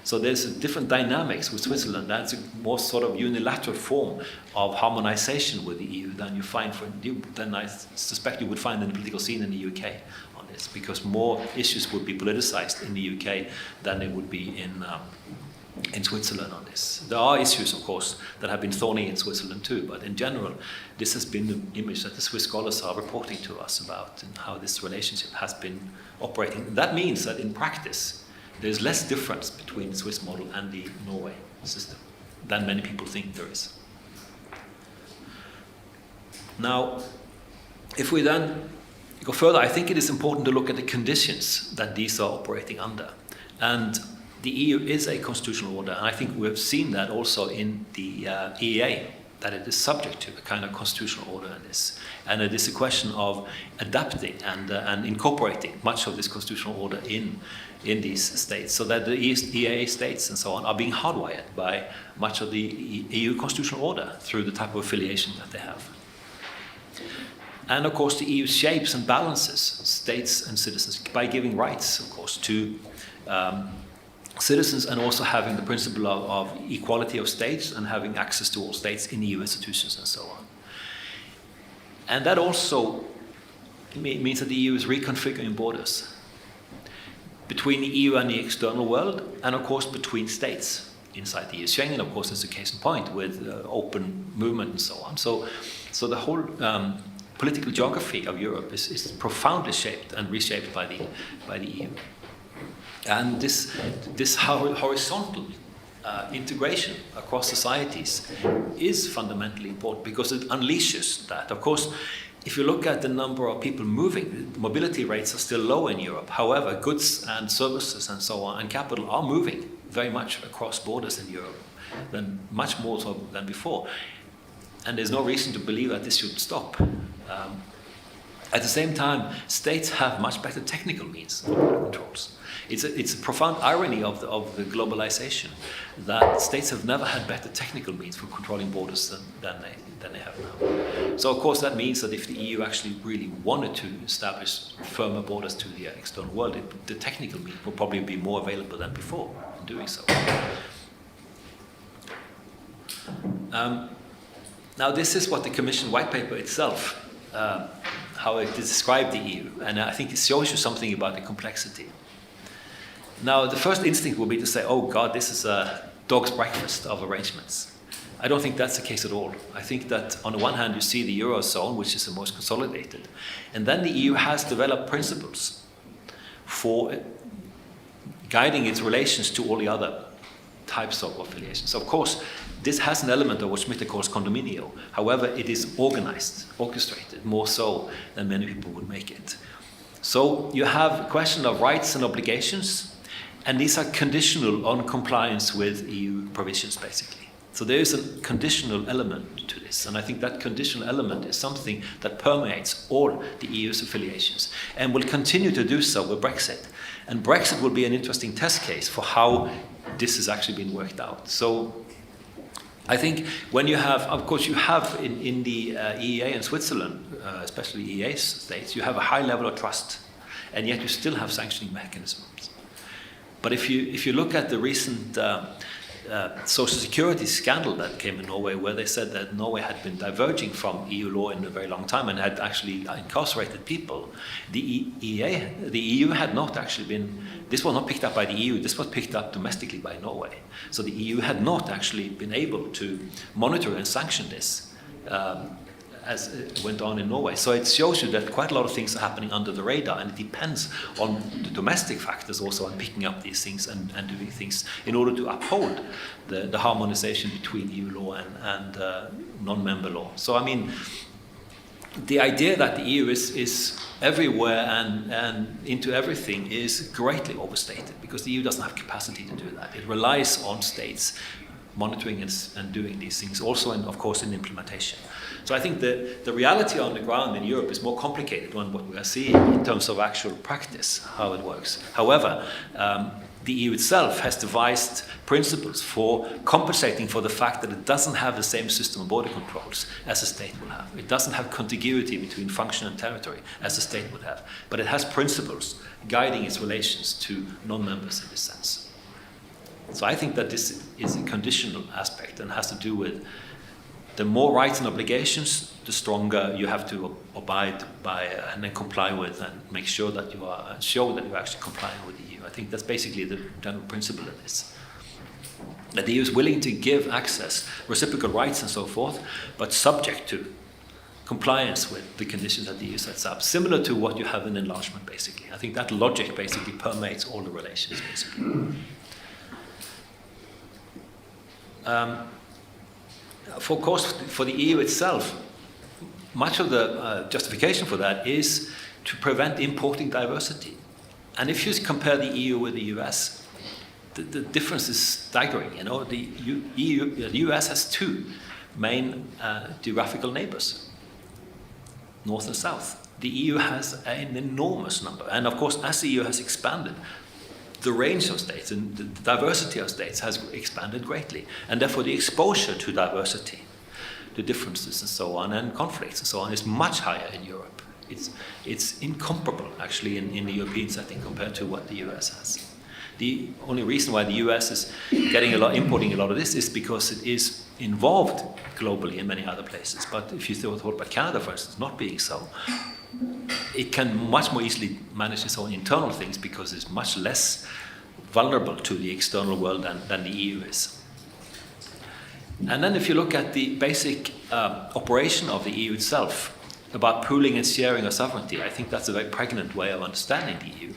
So there's a different dynamics with Switzerland. That's a more sort of unilateral form of harmonization with the EU than you find than I suspect you would find in the political scene in the UK on this, because more issues would be politicized in the UK than they would be in Switzerland on this. There are issues, of course, that have been thorny in Switzerland too, but in general, this has been the image that the Swiss scholars are reporting to us about and how this relationship has been operating. That means that in practice, there's less difference between the Swiss model and the Norway system than many people think there is. Now, if we then go further, I think it is important to look at the conditions that these are operating under. And the EU is a constitutional order, and I think we've seen that also in the EEA, that it is subject to a kind of constitutional order in this. And it is a question of adapting and incorporating much of this constitutional order in these states, so that the EEA states and so on are being hardwired by much of the EU constitutional order through the type of affiliation that they have. And of course the EU shapes and balances states and citizens by giving rights, of course, to citizens, and also having the principle of equality of states and having access to all states in EU institutions and so on. And that also means that the EU is reconfiguring borders between the EU and the external world, and of course between states inside the EU. Schengen, of course, is a case in point with open movement and so on. So the whole political geography of Europe is profoundly shaped and reshaped by the EU. And this horizontal integration across societies is fundamentally important because it unleashes that. Of course, if you look at the number of people moving, mobility rates are still low in Europe. However, goods and services and so on and capital are moving very much across borders in Europe, much more so than before. And there's no reason to believe that this should stop. At the same time, states have much better technical means for border controls. It's a profound irony of the globalization that states have never had better technical means for controlling borders than they have now. So of course that means that if the EU actually really wanted to establish firmer borders to the external world, the technical means will probably be more available than before in doing so. Now this is what the Commission white paper itself, how it described the EU, and I think it shows you something about the complexity. Now, the first instinct will be to say, oh God, this is a dog's breakfast of arrangements. I don't think that's the case at all. I think that on the one hand, you see the Eurozone, which is the most consolidated, and then the EU has developed principles for guiding its relations to all the other types of affiliations. Of course, this has an element of what Schmitt calls condominio. However, it is organized, orchestrated, more so than many people would make it. So you have a question of rights and obligations, and these are conditional on compliance with EU provisions, basically. So there is a conditional element to this, and I think that conditional element is something that permeates all the EU's affiliations, and will continue to do so with Brexit. And Brexit will be an interesting test case for how this has actually been worked out. So I think when you have, of course, you have in the EEA and Switzerland, especially EEA states, you have a high level of trust, and yet you still have sanctioning mechanisms. But if you look at the recent social security scandal that came in Norway, where they said that Norway had been diverging from EU law in a very long time and had actually incarcerated people, the EU had not actually been, this was not picked up by the EU, this was picked up domestically by Norway. So the EU had not actually been able to monitor and sanction this. as it went on in Norway. So it shows you that quite a lot of things are happening under the radar, and it depends on the domestic factors also on picking up these things and doing things in order to uphold the harmonization between EU law and non-member law. So I mean, the idea that the EU is everywhere and into everything is greatly overstated, because the EU doesn't have capacity to do that. It relies on states monitoring and doing these things, also, of course, in implementation. So I think the reality on the ground in Europe is more complicated than what we are seeing in terms of actual practice, how it works. However, the EU itself has devised principles for compensating for the fact that it doesn't have the same system of border controls as a state will have. It doesn't have contiguity between function and territory as a state would have. But it has principles guiding its relations to non-members in this sense. So I think that this is a conditional aspect and has to do with the more rights and obligations, the stronger you have to abide by and then comply with, and make sure that you are show that you're actually complying with the EU. I think that's basically the general principle of this. That the EU is willing to give access, reciprocal rights and so forth, but subject to compliance with the conditions that the EU sets up, similar to what you have in enlargement, basically. I think that logic basically permeates all the relations, basically. Of course, for the EU itself, much of the justification for that is to prevent importing diversity. And if you compare the EU with the US, the difference is staggering. You know, the US has two main geographical neighbors, north and south. The EU has an enormous number. And of course, as the EU has expanded, the range of states and the diversity of states has expanded greatly. And therefore the exposure to diversity, the differences and so on, and conflicts and so on, is much higher in Europe. It's incomparable, actually, in the European setting compared to what the US has. The only reason why the US is importing a lot of this is because it is involved globally in many other places. But if you thought about Canada, for instance, not being so, it can much more easily manage its own internal things because it's much less vulnerable to the external world than the EU is. And then if you look at the basic operation of the EU itself, about pooling and sharing of sovereignty, I think that's a very pregnant way of understanding the EU.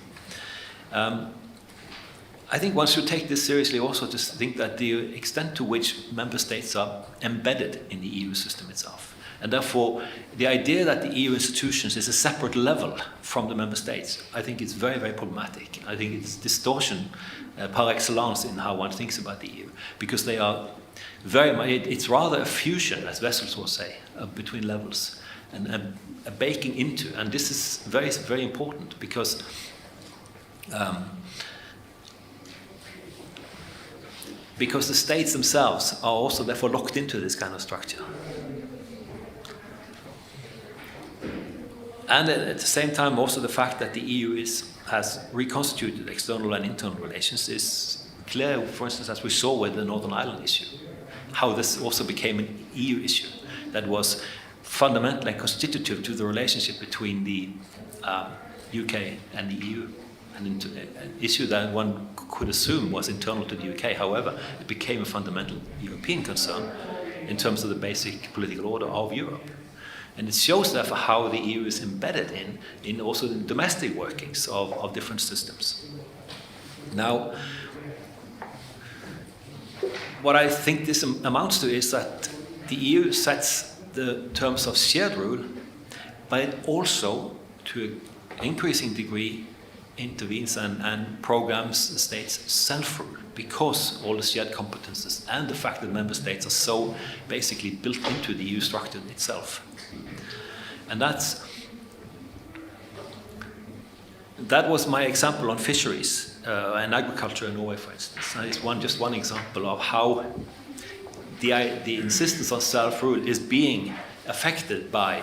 I think one should take this seriously also to think that the extent to which member states are embedded in the EU system itself. And therefore, the idea that the EU institutions is a separate level from the member states, I think it's very, very problematic. I think it's distortion par excellence in how one thinks about the EU, because they are it's rather a fusion, as Wessels will say, between levels and a baking into. And this is very, very important because the states themselves are also therefore locked into this kind of structure. And at the same time, also the fact that the EU has reconstituted external and internal relations is clear, for instance, as we saw with the Northern Ireland issue, how this also became an EU issue that was fundamental and constitutive to the relationship between the UK and the EU, and an issue that one could assume was internal to the UK. However, it became a fundamental European concern in terms of the basic political order of Europe. And it shows, therefore, how the EU is embedded in also the domestic workings of different systems. Now, what I think this amounts to is that the EU sets the terms of shared rule, but it also, to an increasing degree, intervenes and programs the states' self-rule, because all the shared competences and the fact that member states are so basically built into the EU structure itself. And that was my example on fisheries and agriculture in Norway, for instance. And it's just one example of how the insistence on self-rule is being affected by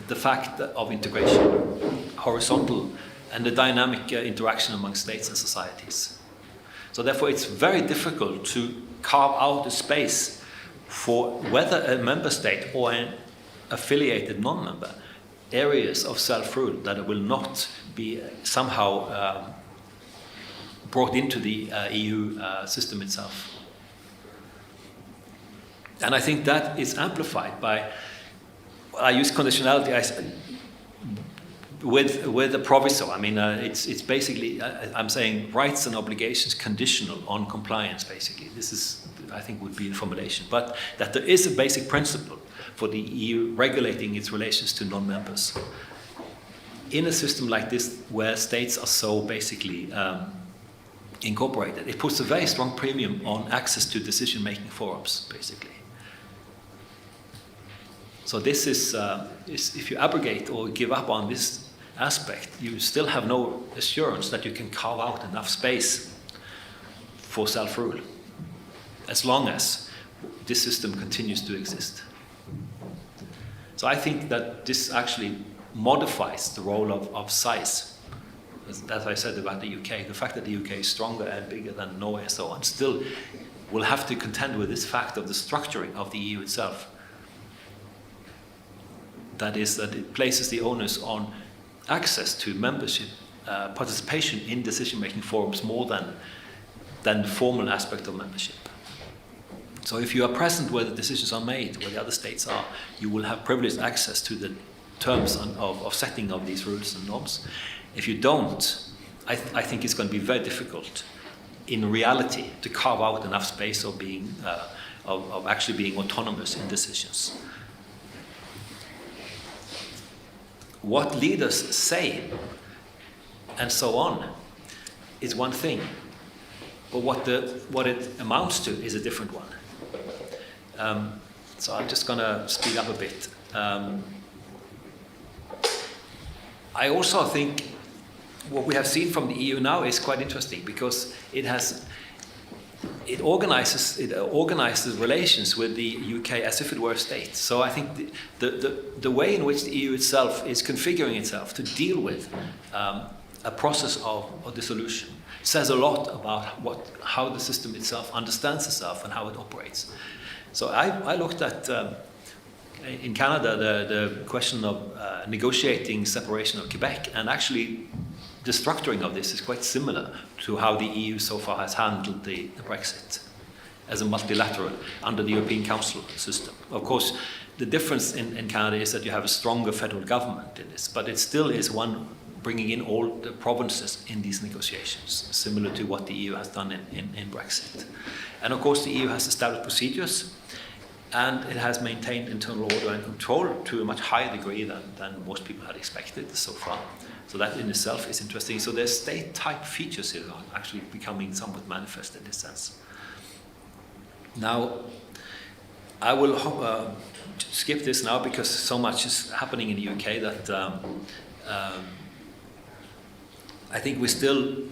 the fact of integration, horizontal, and the dynamic interaction among states and societies. So therefore it's very difficult to carve out a space for whether a member state or an affiliated non-member areas of self-rule that will not be somehow brought into the EU system itself. And I think that is amplified by I use conditionality with a proviso. I mean, it's basically, I'm saying rights and obligations conditional on compliance, basically. This is, I think, would be the formulation. But that there is a basic principle for the EU regulating its relations to non-members. In a system like this, where states are so basically incorporated, it puts a very strong premium on access to decision-making forums, basically. So this is if you abrogate or give up on this aspect, you still have no assurance that you can carve out enough space for self-rule, as long as this system continues to exist. So I think that this actually modifies the role of size. As I said about the UK, the fact that the UK is stronger and bigger than Norway and so on, still will have to contend with this fact of the structuring of the EU itself. That is, that it places the onus on access to membership, participation in decision-making forums more than the formal aspect of membership. So if you are present where the decisions are made, where the other states are, you will have privileged access to the terms of setting of these rules and norms. If you don't, I think it's going to be very difficult in reality to carve out enough space of being, of actually being autonomous in decisions. What leaders say and so on is one thing, but what it amounts to is a different one. So I'm just going to speed up a bit. I also think what we have seen from the EU now is quite interesting, because it organizes relations with the UK as if it were a state. So I think the way in which the EU itself is configuring itself to deal with a process of dissolution says a lot about how the system itself understands itself and how it operates. So I looked at, in Canada, the question of negotiating separation of Quebec, and actually the structuring of this is quite similar to how the EU so far has handled the Brexit as a multilateral under the European Council system. Of course, the difference in Canada is that you have a stronger federal government in this, but it still is one bringing in all the provinces in these negotiations, similar to what the EU has done in Brexit. And of course, the EU has established procedures, and it has maintained internal order and control to a much higher degree than most people had expected so far. So that in itself is interesting. So there's state-type features here actually becoming somewhat manifest in this sense. Now, I will skip this now because so much is happening in the UK that I think we still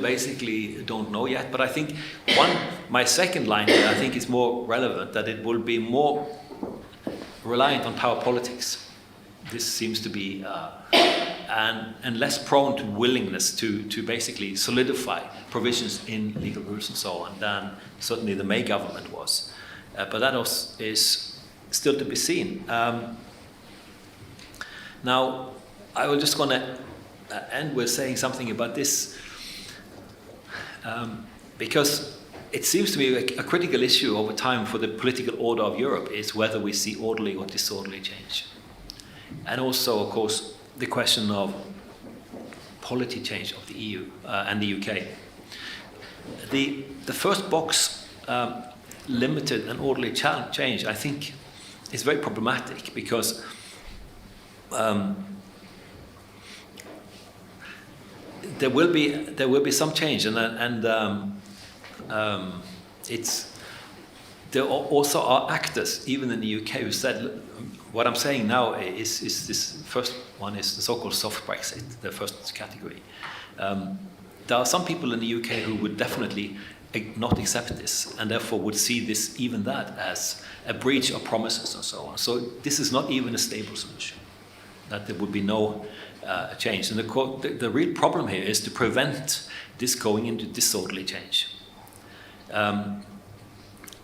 basically don't know yet. But I think my second line here, I think is more relevant, that it will be more reliant on power politics. This seems to be and less prone to willingness to basically solidify provisions in legal rules and so on than certainly the May government was. But that is still to be seen. Now, I was just going to end with saying something about this, because it seems to me a critical issue over time for the political order of Europe is whether we see orderly or disorderly change. And also, of course, the question of polity change of the EU and the UK. The first box, limited and orderly change, I think is very problematic, because there will be some change, and there also are actors, even in the UK, who said, what I'm saying now is this first one is the so-called soft Brexit, the first category. There are some people in the UK who would definitely not accept this, and therefore would see this, even that, as a breach of promises and so on. So this is not even a stable solution, that there would be no change. And the real problem here is to prevent this going into disorderly change. And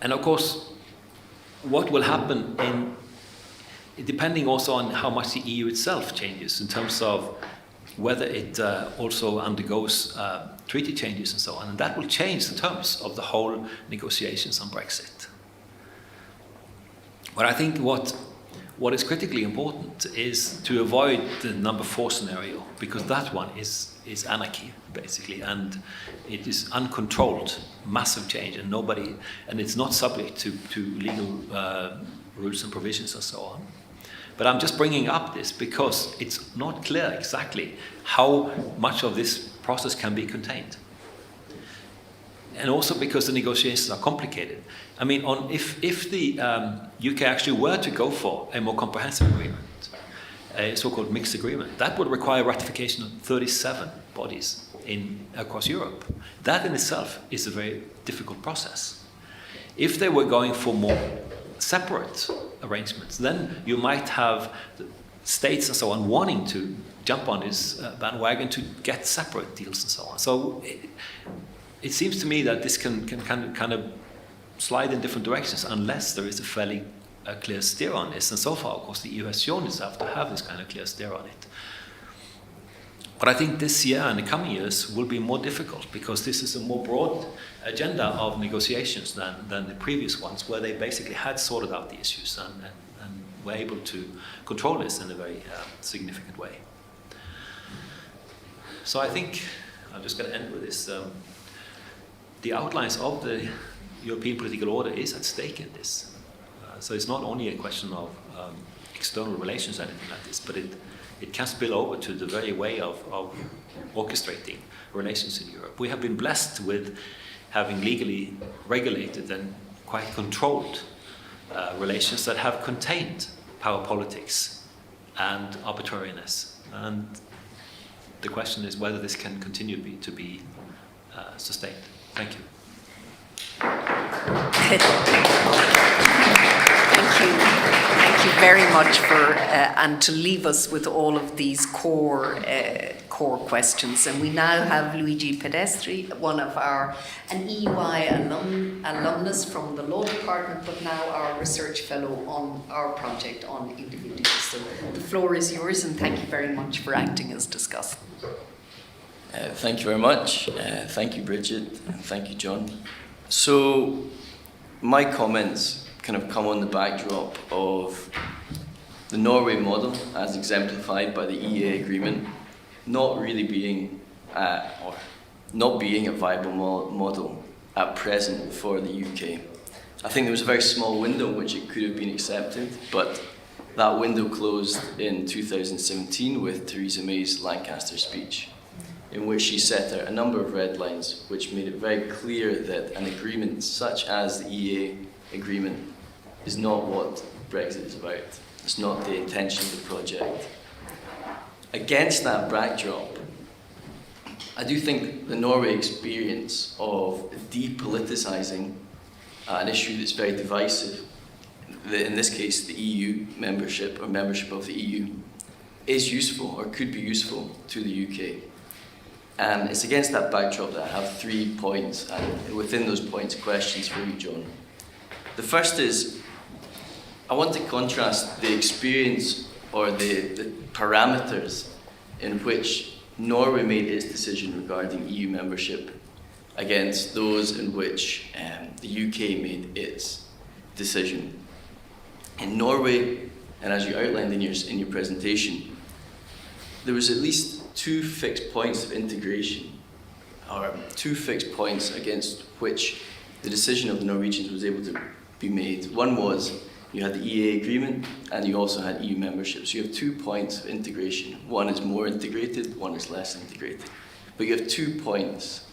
of course, what will happen depending also on how much the EU itself changes in terms of whether it also undergoes treaty changes and so on, and that will change the terms of the whole negotiations on Brexit. But I think what what is critically important is to avoid the number 4 scenario, because that one is anarchy, basically, and it is uncontrolled, massive change, and it's not subject to legal rules and provisions and so on. But I'm just bringing up this because it's not clear exactly how much of this process can be contained. And also because the negotiations are complicated. I mean, if the UK actually were to go for a more comprehensive agreement, a so-called mixed agreement, that would require ratification of 37 bodies across Europe. That in itself is a very difficult process. If they were going for more separate arrangements, then you might have states and so on wanting to jump on this bandwagon to get separate deals and so on. So it seems to me that this can kind of slide in different directions unless there is a fairly clear steer on this. And so far, of course, the EU has shown itself to have this kind of clear steer on it. But I think this year and the coming years will be more difficult because this is a more broad agenda of negotiations than the previous ones, where they basically had sorted out the issues and were able to control this in a very significant way. So I think I'm just going to end with this. The outlines of the European political order is at stake in this. So it's not only a question of external relations or anything like this, but it can spill over to the very way of orchestrating relations in Europe. We have been blessed with having legally regulated and quite controlled relations that have contained power politics and arbitrariness. And the question is whether this can continue to be sustained. Thank you. Thank you very much for and to leave us with all of these core questions. And we now have Luigi Pedestri, an EY alumnus from the law department, but now our research fellow on our project on individuals. So the floor is yours, and thank you very much for acting as discussant. Thank you very much. Thank you, Bridget, and thank you, John. So my comments kind of come on the backdrop of the Norway model as exemplified by the EEA agreement not really being or not being a viable model at present for the UK. I think there was a very small window in which it could have been accepted, but that window closed in 2017 with Theresa May's Lancaster speech, in which she set out a number of red lines which made it very clear that an agreement such as the EEA agreement is not what Brexit is about. It's not the intention of the project. Against that backdrop, I do think the Norway experience of depoliticising an issue that's very divisive, in this case the EU membership or membership of the EU, is useful or could be useful to the UK. And it's against that backdrop that I have 3 points, and within those points, questions for you, John. The first is, I want to contrast the experience or the parameters in which Norway made its decision regarding EU membership against those in which the UK made its decision. In Norway, and as you outlined in your presentation, there was at least 2 fixed points of integration, or 2 fixed points against which the decision of the Norwegians was able to be made. One was you had the EEA agreement and you also had EU membership. So you have 2 points of integration. One is more integrated, one is less integrated. But you have 2 points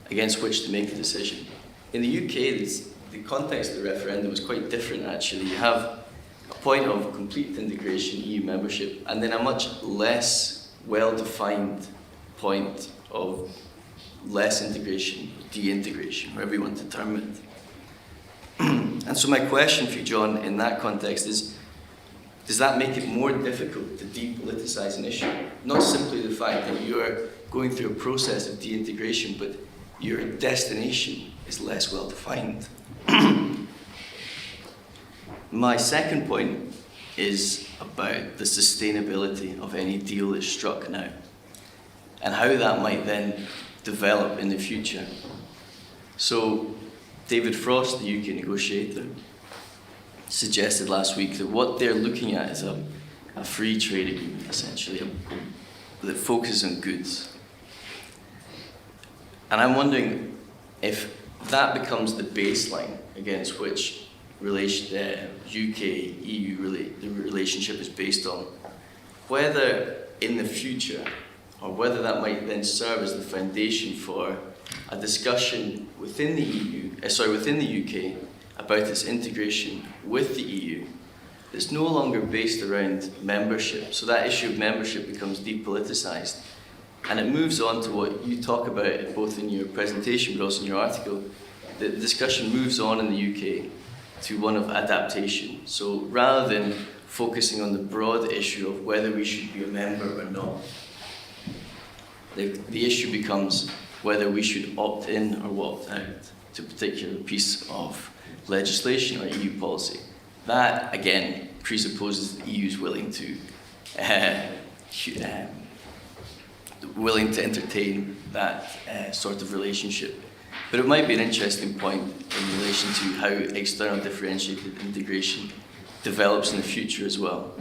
against which to make the decision. In the UK, the context of the referendum was quite different actually. You have a point of complete integration, EU membership, and then a much less well-defined point of less integration, de-integration, whatever you want to term it. And so my question for you, John, in that context is, does that make it more difficult to depoliticise an issue? Not simply the fact that you are going through a process of de-integration, but your destination is less well-defined. My second point is about the sustainability of any deal that's struck now and how that might then develop in the future. So David Frost, the UK negotiator, suggested last week that what they're looking at is a free trade agreement, essentially, that focuses on goods. And I'm wondering if that becomes the baseline against which UK-EU the relationship is based on, whether in the future, or whether that might then serve as the foundation for a discussion within within the UK about its integration with the EU that's no longer based around membership. So that issue of membership becomes depoliticised. And it moves on to what you talk about both in your presentation but also in your article. The discussion moves on in the UK to one of adaptation. So rather than focusing on the broad issue of whether we should be a member or not, the issue becomes whether we should opt in or opt out to a particular piece of legislation or EU policy. That, again, presupposes the EU is willing to entertain that sort of relationship. But it might be an interesting point in relation to how external differentiated integration develops in the future as well.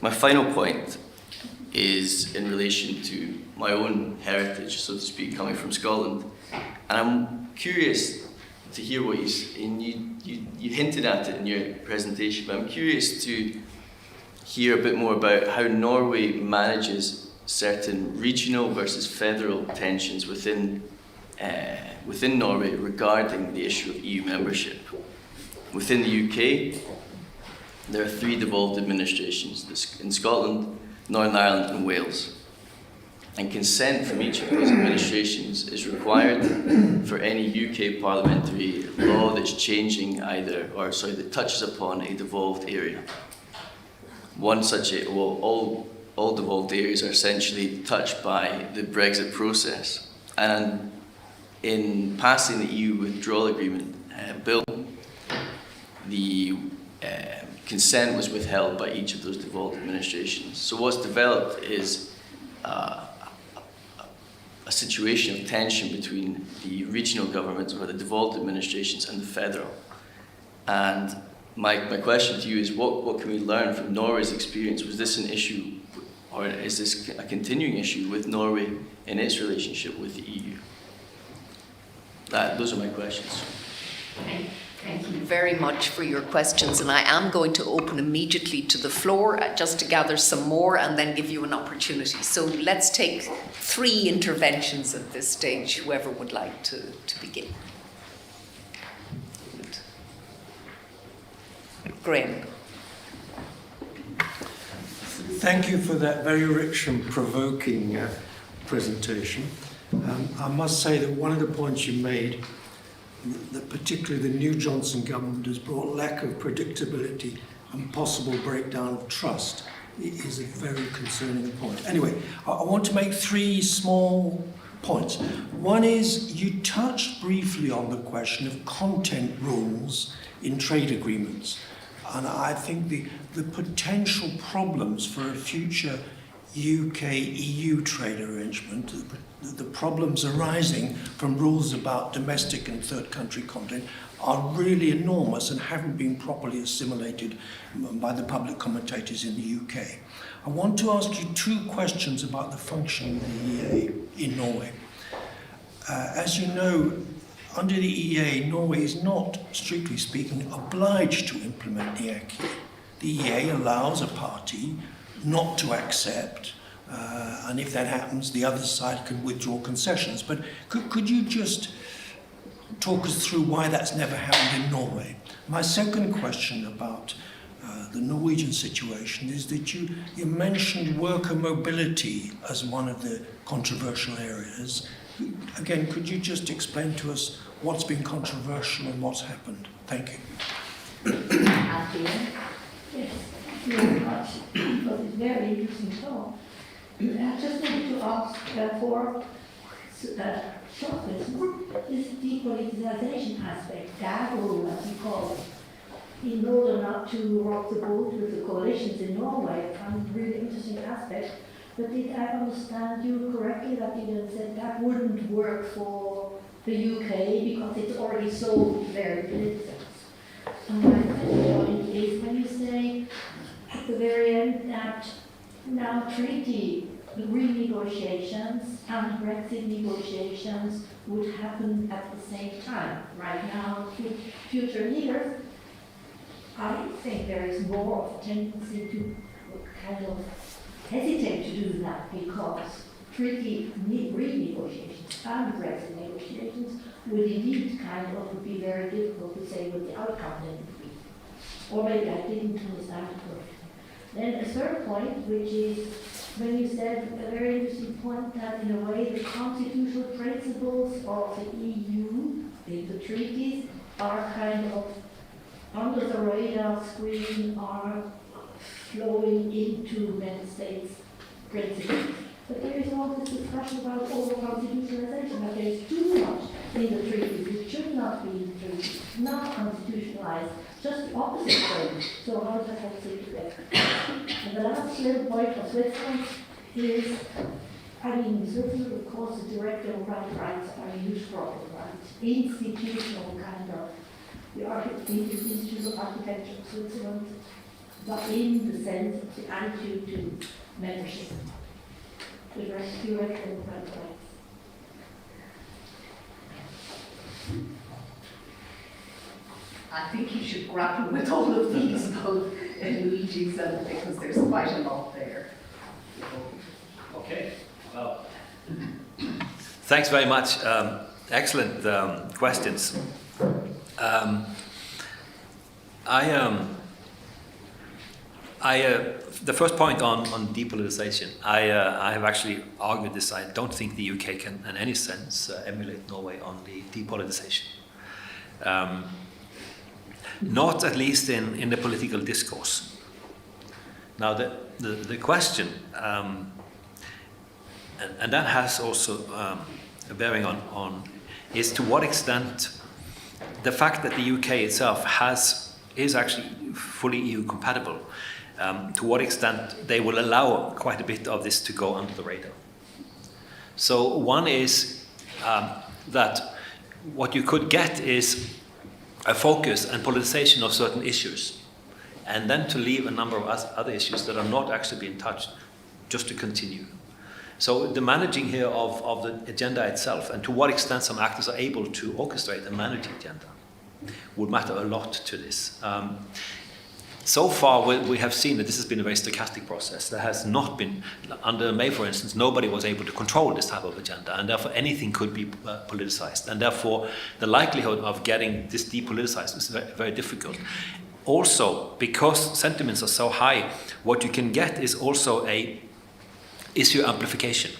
My final point is in relation to my own heritage, so to speak, coming from Scotland. And I'm curious to hear what you hinted at it in your presentation, but I'm curious to hear a bit more about how Norway manages certain regional versus federal tensions within Norway regarding the issue of EU membership. Within the UK, there are 3 devolved administrations in Scotland, Northern Ireland and Wales. And consent from each of those administrations is required for any UK parliamentary law that's changing that touches upon a devolved area. All devolved areas are essentially touched by the Brexit process. And in passing the EU withdrawal agreement bill, the consent was withheld by each of those devolved administrations. So what's developed is a situation of tension between the regional governments or the devolved administrations and the federal. And my question to you is, what can we learn from Norway's experience? Was this an issue, or is this a continuing issue with Norway in its relationship with the EU? Those are my questions. Thank you very much for your questions, and I am going to open immediately to the floor just to gather some more and then give you an opportunity. So let's take 3 interventions at this stage, whoever would like to begin. Graham. Thank you for that very rich and provoking presentation. I must say that one of the points you made, that particularly the new Johnson government has brought lack of predictability and possible breakdown of trust, is a very concerning point. Anyway, I want to make 3 small points. One is, you touched briefly on the question of content rules in trade agreements. And I think the potential problems for a future UK-EU trade arrangement, the problems arising from rules about domestic and third country content, are really enormous and haven't been properly assimilated by the public commentators in the UK. I want to ask you 2 questions about the function of the EEA in Norway. As you know, under the EEA, Norway is not, strictly speaking, obliged to implement the acquis. The EEA allows a party not to accept, and if that happens, the other side can withdraw concessions. But could you just talk us through why that's never happened in Norway? My second question about the Norwegian situation is that you mentioned worker mobility as one of the controversial areas. Again, could you just explain to us what's been controversial and what's happened? Thank you. Yes, thank you very much for this very interesting talk. I just wanted to ask for Professor, this depoliticization aspect, DAGO as we call it, in order not to rock the boat with the coalitions in Norway, I find a really interesting aspect. But did I understand you correctly that you then said that wouldn't work for the UK because it's already so very politicized? And my second negotiations and Brexit negotiations would happen at the same time. Right now, future years, I think there is more of a tendency to kind of hesitate to do that because treaty renegotiations and Brexit negotiations would indeed kind of be very difficult to say what the outcome then would be. Or maybe I didn't understand it correctly. Then a third point, which is when you said a very interesting point that in a way the constitutional principles of the EU, the treaties, are kind of under the radar screen, are flowing into member states' principles. But there is all this discussion about over-constitutionalization, that there is too much in the treaties. It should not be in the treaties, not constitutionalized, just the opposite way. So how does that fit together? And the last little point of Switzerland is, I mean, in Switzerland, of course, the direct democratic rights are huge property rights, institutional kind of, the institutional architecture of Switzerland, but in the sense of the attitude to membership. Direct democratic rights. I think you should grapple with all of these, both Luigi's and because there's quite a lot there. Okay, well, thanks very much. Excellent questions. The first point on depoliticization, I have actually argued this. I don't think the UK can, in any sense, emulate Norway on the depoliticization. Not at least in the political discourse. Now, the question, and that has also a bearing on, is to what extent the fact that the UK itself is actually fully EU compatible. To what extent they will allow quite a bit of this to go under the radar. So one is that what you could get is a focus and politicization of certain issues, and then to leave a number of other issues that are not actually being touched, just to continue. So the managing here of the agenda itself, and to what extent some actors are able to orchestrate and manage the agenda, would matter a lot to this. So far, we have seen that this has been a very stochastic process. There has not been, under May, for instance, nobody was able to control this type of agenda, and therefore anything could be politicized. And therefore, the likelihood of getting this depoliticized is very, very difficult. Also, because sentiments are so high, what you can get is also a issue amplification,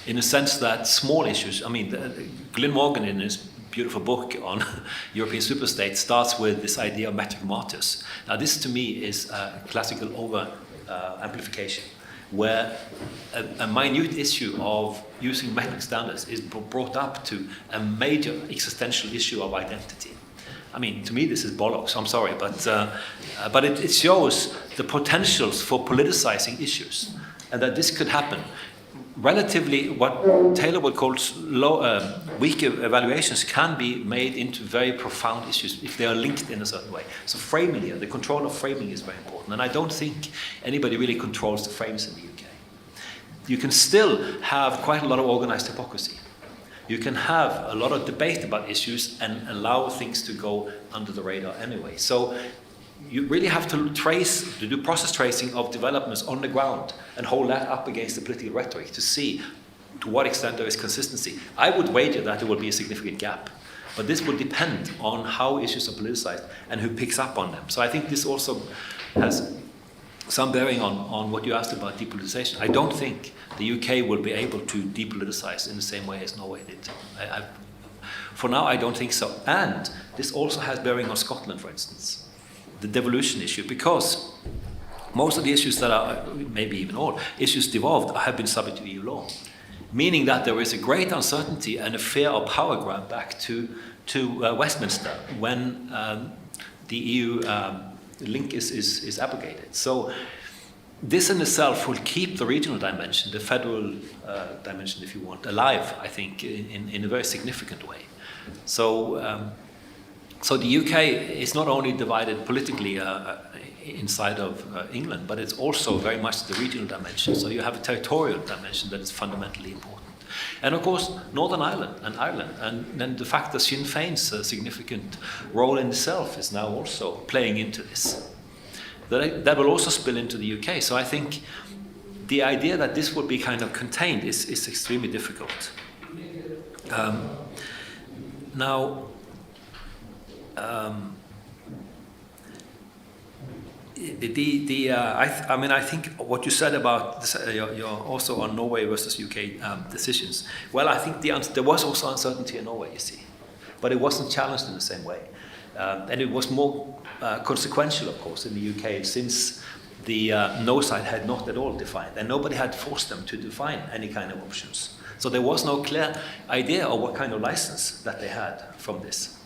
in the sense that small issues, I mean, Glyn Morgan in his beautiful book on European superstates starts with this idea of metric martyrs. Now, this to me is a classical over-amplification, where a minute issue of using metric standards is brought up to a major existential issue of identity. I mean, to me, this is bollocks. I'm sorry, but it shows the potentials for politicizing issues, and that this could happen. Relatively, what Taylor would call weak evaluations can be made into very profound issues if they are linked in a certain way. So framing here, the control of framing is very important, and I don't think anybody really controls the frames in the UK. You can still have quite a lot of organized hypocrisy. You can have a lot of debate about issues and allow things to go under the radar anyway. So you really have to do process tracing of developments on the ground and hold that up against the political rhetoric to see to what extent there is consistency. I would wager that there will be a significant gap, but this will depend on how issues are politicized and who picks up on them. So I think this also has some bearing on what you asked about depoliticization. I don't think the UK will be able to depoliticize in the same way as Norway did. For now, I don't think so. And this also has bearing on Scotland, for instance. The devolution issue, because most of the issues that are, maybe even all, issues devolved have been subject to EU law, meaning that there is a great uncertainty and a fear of power grab back to Westminster when the EU link is abrogated. So this in itself will keep the regional dimension, the federal dimension, if you want, alive, I think, in a very significant way. So the UK is not only divided politically inside of England, but it's also very much the regional dimension. So you have a territorial dimension that is fundamentally important. And of course, Northern Ireland, and then the fact that Sinn Féin's significant role in itself is now also playing into this. That will also spill into the UK. So I think the idea that this would be kind of contained is extremely difficult. I think what you said about this, you're also on Norway versus UK decisions. Well, I think there was also uncertainty in Norway, you see, but it wasn't challenged in the same way, and it was more consequential, of course, in the UK, since the no side had not at all defined, and nobody had forced them to define any kind of options. So there was no clear idea of what kind of license that they had from this.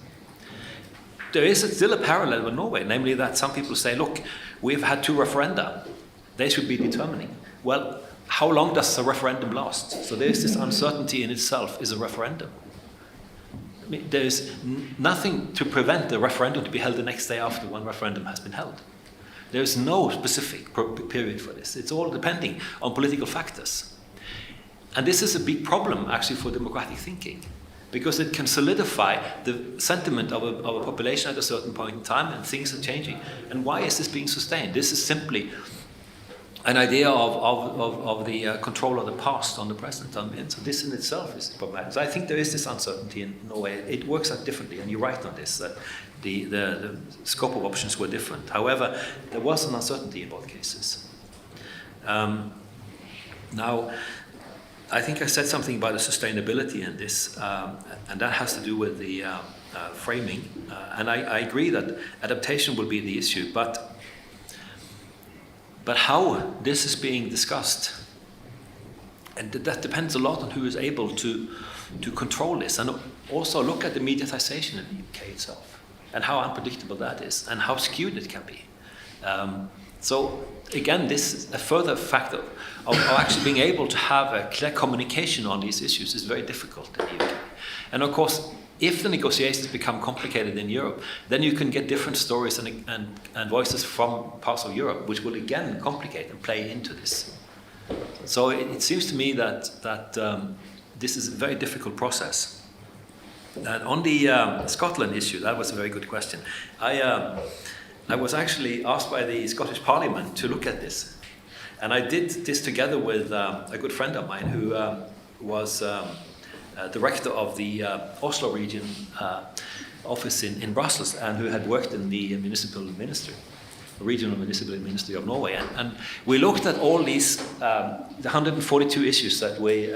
There is still a parallel with Norway, namely that some people say, look, we've had 2 referenda. They should be determining. Well, how long does a referendum last? So there is this uncertainty in itself is a referendum. I mean, there is nothing to prevent the referendum to be held the next day after one referendum has been held. There is no specific period for this. It's all depending on political factors. And this is a big problem, actually, for democratic thinking, because it can solidify the sentiment of a population at a certain point in time, and things are changing. And why is this being sustained? This is simply an idea of the control of the past on the present. And so this in itself is problematic. So I think there is this uncertainty in Norway. It works out differently, and you're right on this, that the scope of options were different. However, there was an uncertainty in both cases. Now, I think I said something about the sustainability in this, and that has to do with the framing. And I agree that adaptation will be the issue, but how this is being discussed, and that depends a lot on who is able to control this, and also look at the mediatization in the UK itself, and how unpredictable that is, and how skewed it can be. So again, this is a further factor of actually being able to have a clear communication on these issues is very difficult in the UK. And of course, if the negotiations become complicated in Europe, then you can get different stories and voices from parts of Europe, which will again complicate and play into this. So it seems to me that this is a very difficult process. And on the Scotland issue, that was a very good question. I was actually asked by the Scottish Parliament to look at this. And I did this together with a good friend of mine who was director of the Oslo region office in Brussels, and who had worked in the municipal ministry, the regional municipal ministry of Norway. And we looked at all these, the 142 issues that were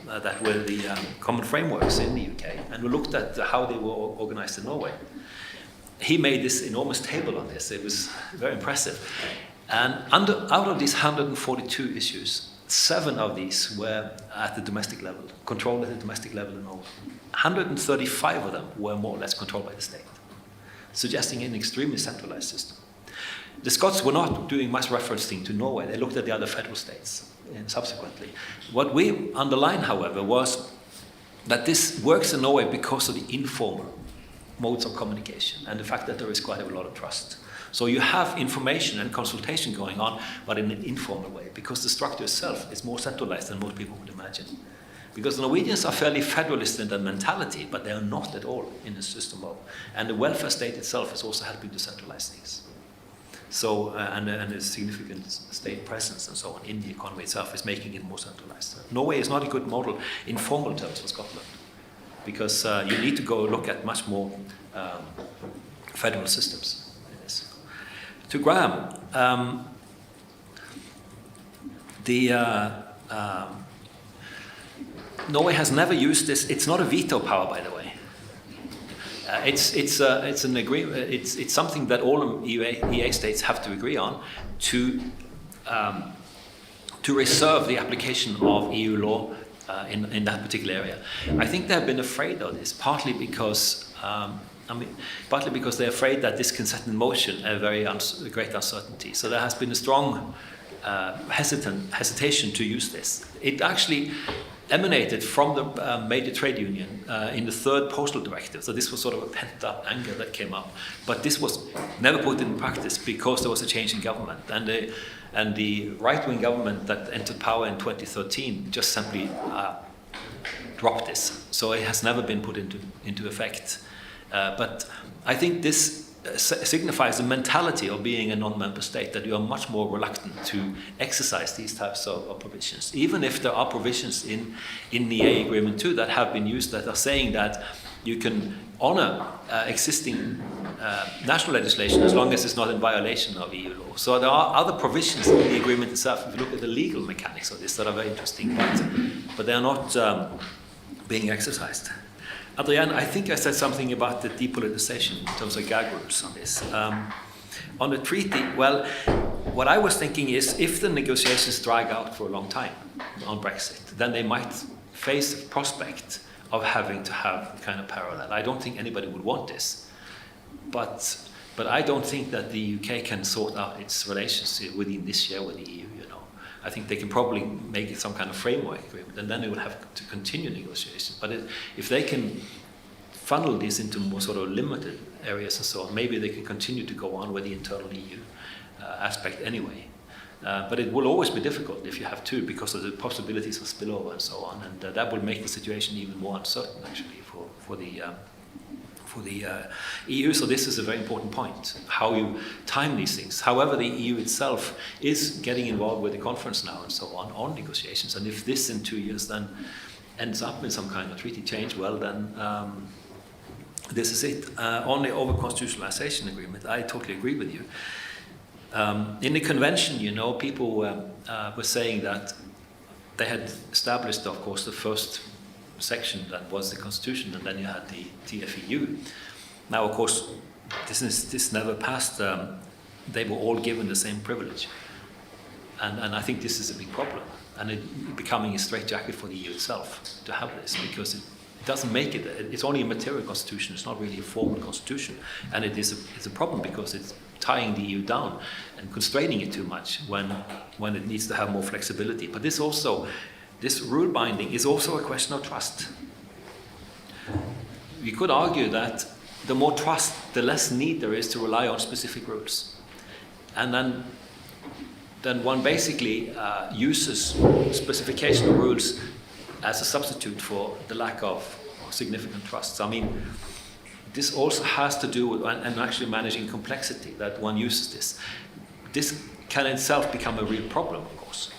the common frameworks in the UK, and we looked at how they were organized in Norway. He made this enormous table on this. It was very impressive. And out of these 142 issues, 7 of these were at the domestic level, controlled at the domestic level in Norway. 135 of them were more or less controlled by the state, suggesting an extremely centralized system. The Scots were not doing much referencing to Norway. They looked at the other federal states subsequently. What we underlined, however, was that this works in Norway because of the informal modes of communication and the fact that there is quite a lot of trust. So you have information and consultation going on, but in an informal way, because the structure itself is more centralized than most people would imagine. Because the Norwegians are fairly federalist in their mentality, but they are not at all in the system of, and the welfare state itself is also helping to centralize things. So, and a significant state presence and so on in the economy itself is making it more centralized. Norway is not a good model in formal terms for Scotland, because you need to go look at much more federal systems. To Graham, Norway has never used this. It's not a veto power, by the way. It's an agreement. It's something that all EA states have to agree on to reserve the application of EU law in that particular area. I think they have been afraid of this, partly because they're afraid that this can set in motion a very great uncertainty. So there has been a strong hesitation to use this. It actually emanated from the major trade union in the third postal directive. So this was sort of a pent-up anger that came up. But this was never put in practice because there was a change in government. And the right-wing government that entered power in 2013 just simply dropped this. So it has never been put into effect. But I think this signifies the mentality of being a non-member state, that you are much more reluctant to exercise these types of provisions. Even if there are provisions in the A agreement too that have been used that are saying that you can honor existing national legislation as long as it's not in violation of EU law. So there are other provisions in the agreement itself, if you look at the legal mechanics of this, that are very interesting, but they are not being exercised. Adrienne, I think I said something about the depoliticization in terms of gag rules on this. On the treaty, well, what I was thinking is if the negotiations drag out for a long time on Brexit, then they might face the prospect of having to have kind of parallel. I don't think anybody would want this. But I don't think that the UK can sort out its relationship within this year with the EU, you know. I think they can probably make it some kind of framework agreement, and then they will have to continue negotiations. But if they can funnel this into more sort of limited areas and so on, maybe they can continue to go on with the internal EU aspect anyway. But it will always be difficult if you have two, because of the possibilities of spillover and so on, and that will make the situation even more uncertain actually for the EU. So this is a very important point, how you time these things. However, the EU itself is getting involved with the conference now and so on negotiations. And if this in 2 years then ends up in some kind of treaty change, well then this is it. On the over-constitutionalization agreement, I totally agree with you. In the convention, you know, people were saying that they had established, of course, the first section that was the constitution, and then you had the TFEU. Now, of course, this never passed. They were all given the same privilege, and I think this is a big problem, and it becoming a straitjacket for the EU itself to have this, because it doesn't make it. It's only a material constitution. It's not really a formal constitution, and it's a problem because it's tying the EU down and constraining it too much when it needs to have more flexibility. But this rule binding is also a question of trust. We could argue that the more trust, the less need there is to rely on specific rules. And then one basically uses specification of rules as a substitute for the lack of significant trust. I mean, this also has to do with and actually managing complexity, that one uses this. This can itself become a real problem, of course,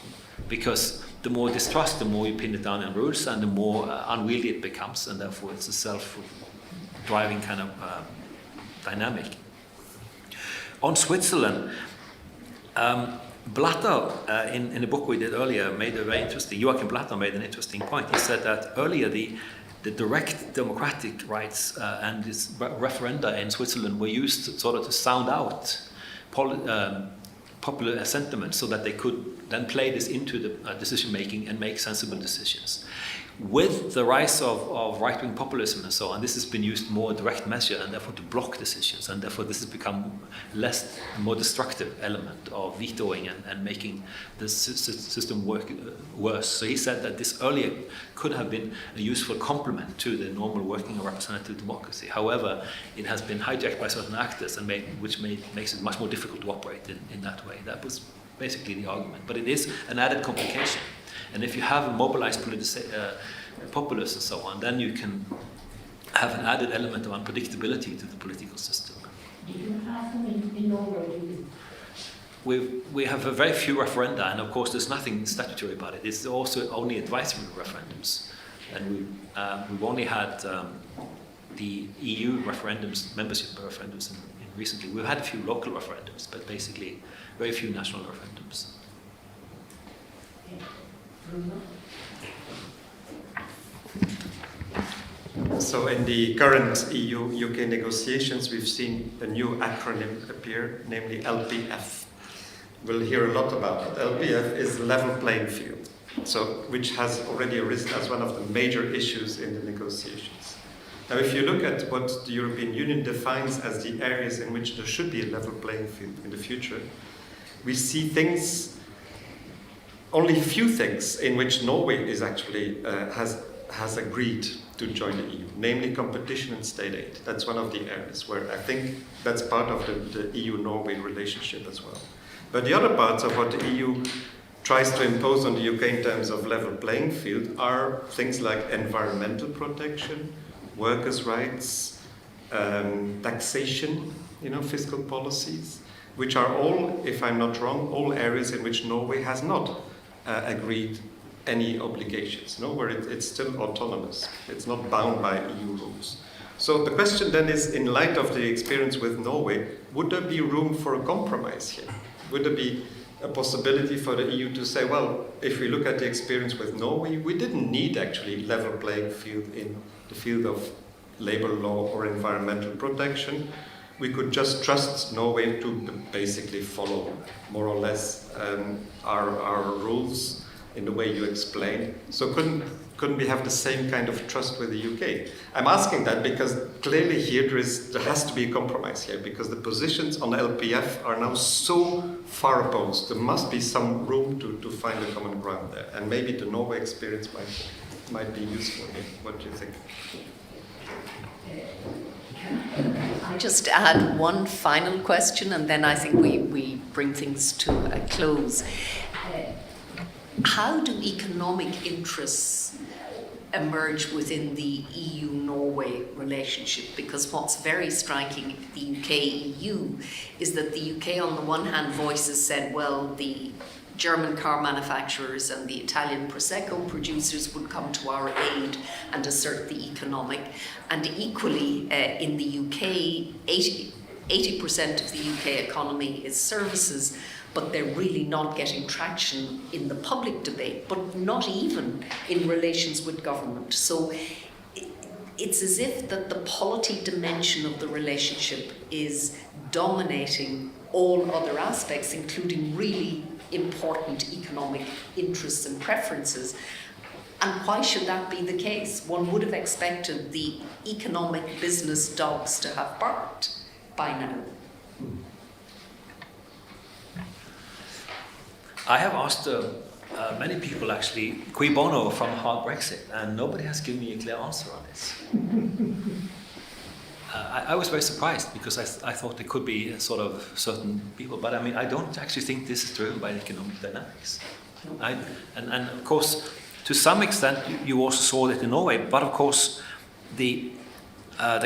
because the more distrust, the more you pin it down in rules, and the more unwieldy it becomes, and therefore it's a self-driving kind of dynamic. On Switzerland, Blatter, in a book we did earlier, Joachim Blatter made an interesting point. He said that earlier the direct democratic rights and this referenda in Switzerland were used sort of to sound out popular sentiment, so that they could then play this into the decision making and make sensible decisions. With the rise of right-wing populism and so on, this has been used more direct measure, and therefore to block decisions, and therefore this has become a more destructive element of vetoing and making the system work worse. So he said that this earlier could have been a useful complement to the normal working of representative democracy. However, it has been hijacked by certain actors, and makes it much more difficult to operate in that way. That was basically the argument. But it is an added complication. And if you have mobilized populists and so on, then you can have an added element of unpredictability to the political system. Did you have them in Norway? We have a very few referenda, and of course there's nothing statutory about it. It's also only advisory referendums. And we've only had the EU referendums, membership referendums in recently. We've had a few local referendums, but basically very few national referendums. So in the current EU-UK negotiations, we've seen a new acronym appear, namely LPF. We'll hear a lot about it. LPF is level playing field, which has already arisen as one of the major issues in the negotiations. Now, if you look at what the European Union defines as the areas in which there should be a level playing field in the future, we see things only few things in which Norway is actually has agreed to join the EU, namely competition and state aid. That's one of the areas where I think that's part of the EU-Norway relationship as well. But the other parts of what the EU tries to impose on the UK in terms of level playing field are things like environmental protection, workers' rights, taxation, fiscal policies, which are all, if I'm not wrong, all areas in which Norway has not agreed any obligations, where it's still autonomous. It's not bound by EU rules. So the question then is, in light of the experience with Norway, would there be room for a compromise here? Would there be a possibility for the EU to say, well, if we look at the experience with Norway, we didn't need actually level playing field in the field of labor law or environmental protection. We could just trust Norway to basically follow more or less our rules in the way you explained. So couldn't we have the same kind of trust with the UK? I'm asking that because clearly here there has to be a compromise here, because the positions on LPF are now so far opposed. There must be some room to find a common ground there, and maybe the Norway experience might be useful here. What do you think? I just add one final question, and then I think we bring things to a close. How do economic interests emerge within the EU-Norway relationship? Because what's very striking in the UK-EU is that the UK on the one hand voices said, well, the German car manufacturers and the Italian Prosecco producers would come to our aid and assert the economic. And equally, in the UK, 80% of the UK economy is services, but they're really not getting traction in the public debate, but not even in relations with government. So it's as if that the polity dimension of the relationship is dominating all other aspects, including really important economic interests and preferences. And why should that be the case? One would have expected the economic business dogs to have barked by now. I have asked many people actually, cui bono from hard Brexit, and nobody has given me a clear answer on this. I was very surprised because I thought there could be sort of certain people, but I mean, I don't actually think this is driven by economic dynamics. And of course, to some extent, you also saw that in Norway, but of course, the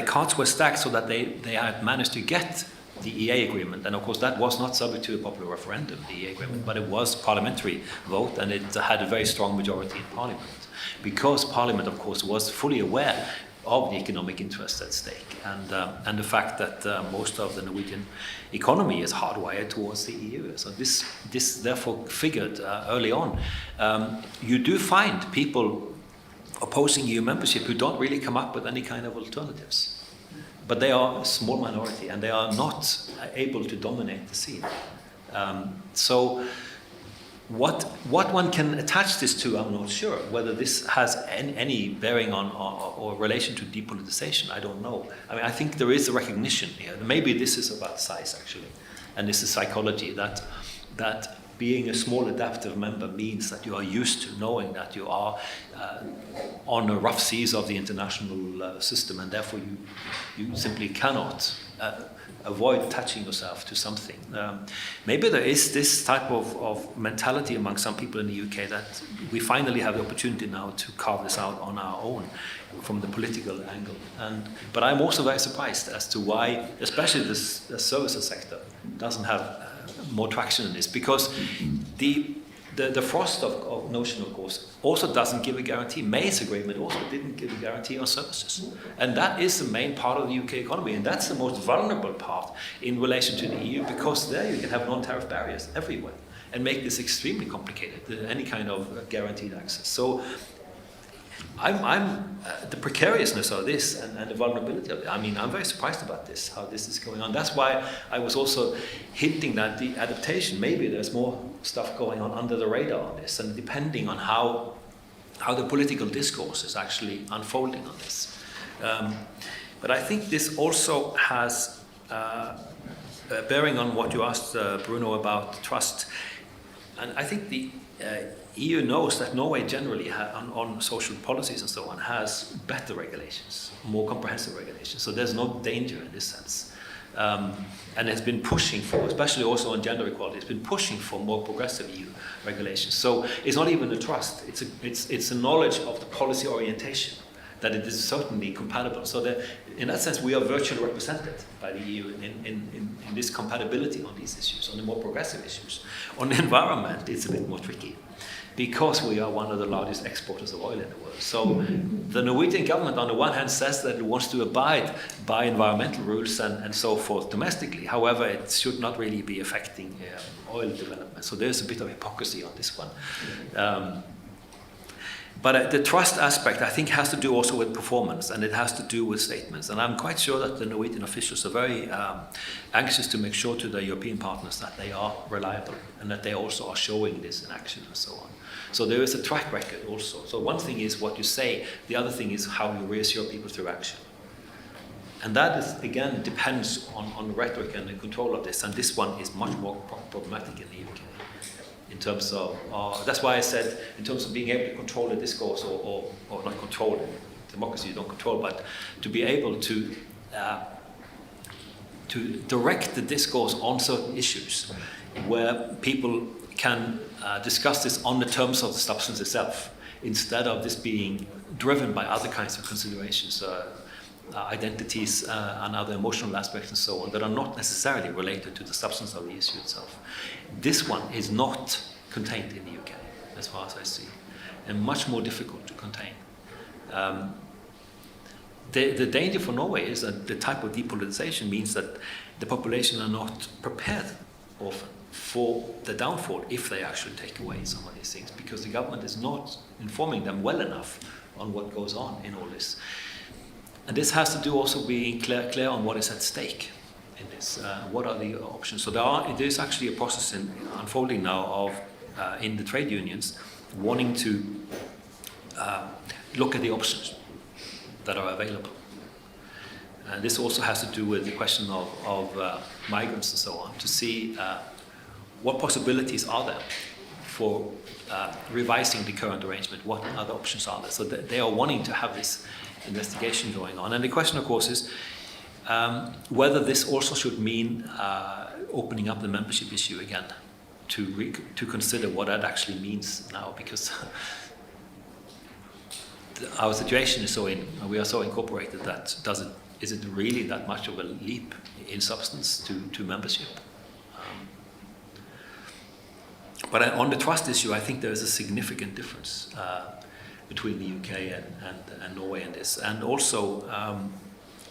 cards were stacked so that they had managed to get the EA agreement, and of course that was not subject to a popular referendum, the EA agreement, but it was parliamentary vote, and it had a very strong majority in Parliament, because Parliament, of course, was fully aware of the economic interests at stake, and the fact that most of the Norwegian economy is hardwired towards the EU. So this therefore figured early on. You do find people opposing EU membership who don't really come up with any kind of alternatives. But they are a small minority, and they are not able to dominate the scene. So what one can attach this to, I'm not sure. Whether this has any bearing on or relation to depoliticization, I don't know. I mean, I think there is a recognition here. Maybe this is about size, actually. And this is psychology, that being a small adaptive member means that you are used to knowing that you are on the rough seas of the international system, and therefore you simply cannot avoid attaching yourself to something. Maybe there is this type of mentality among some people in the UK that we finally have the opportunity now to carve this out on our own from the political angle. But I'm also very surprised as to why, especially the services sector, doesn't have more traction in this, because the frost of notion, of course, also doesn't give a guarantee. May's agreement also didn't give a guarantee on services. And that is the main part of the UK economy, and that's the most vulnerable part in relation to the EU, because there you can have non-tariff barriers everywhere and make this extremely complicated, any kind of guaranteed access. So I'm the precariousness of this and the vulnerability of it. I mean, I'm very surprised about this, how this is going on. That's why I was also hinting that the adaptation, maybe there's more stuff going on under the radar on this, and depending on how the political discourse is actually unfolding on this. But I think this also has bearing on what you asked, Bruno, about trust. and I think the EU knows that Norway generally, on social policies and so on, has better regulations, more comprehensive regulations. So there's no danger in this sense. And has been pushing for, especially also on gender equality, it's been pushing for more progressive EU regulations. So it's not even a trust, it's a knowledge of the policy orientation, that it is certainly compatible. So that in that sense, we are virtually represented by the EU in this compatibility on these issues, on the more progressive issues. On the environment, it's a bit more tricky, because we are one of the largest exporters of oil in the world. So the Norwegian government, on the one hand, says that it wants to abide by environmental rules and so forth domestically. However, it should not really be affecting oil development. So there's a bit of hypocrisy on this one. But the trust aspect, I think, has to do also with performance, and it has to do with statements. And I'm quite sure that the Norwegian officials are very anxious to make sure to their European partners that they are reliable and that they also are showing this in action and so on. So there is a track record also. So one thing is what you say, the other thing is how you reassure people through action. And that is, again, depends on the rhetoric and the control of this. And this one is much more problematic in the UK. In terms of, that's why I said, in terms of being able to control the discourse, or not control it, democracy you don't control, but to be able to direct the discourse on certain issues where people can discuss this on the terms of the substance itself, instead of this being driven by other kinds of considerations, identities and other emotional aspects and so on, that are not necessarily related to the substance of the issue itself. This one is not contained in the UK, as far as I see, and much more difficult to contain. The danger for Norway is that the type of depoliticization means that the population are not prepared often for the downfall if they actually take away some of these things, because the government is not informing them well enough on what goes on in all this. And this has to do also being clear on what is at stake in this. What are the options? So there is actually a process unfolding now of in the trade unions wanting to look at the options that are available. And this also has to do with the question of migrants and so on, to see what possibilities are there for revising the current arrangement, what other options are there. So they are wanting to have this investigation going on. And the question, of course, is whether this also should mean opening up the membership issue again, to consider what that actually means now, because our situation is we are so incorporated that is it really that much of a leap in substance to membership? But on the trust issue, I think there is a significant difference between the UK and Norway in this, and also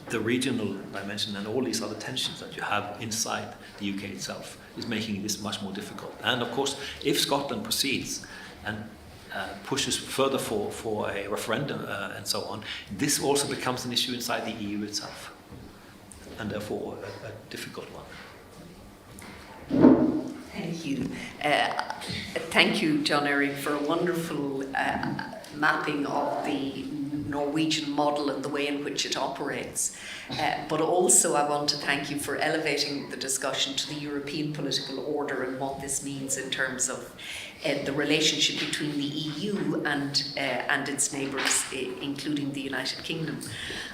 the regional dimension and all these other tensions that you have inside the UK itself is making this much more difficult. And of course, if Scotland proceeds and pushes further for a referendum and so on, this also becomes an issue inside the EU itself, and therefore a difficult one. Thank you. Thank you, John Erik, for a wonderful mapping of the Norwegian model and the way in which it operates. But also I want to thank you for elevating the discussion to the European political order and what this means in terms of the relationship between the EU and its neighbours, including the United Kingdom.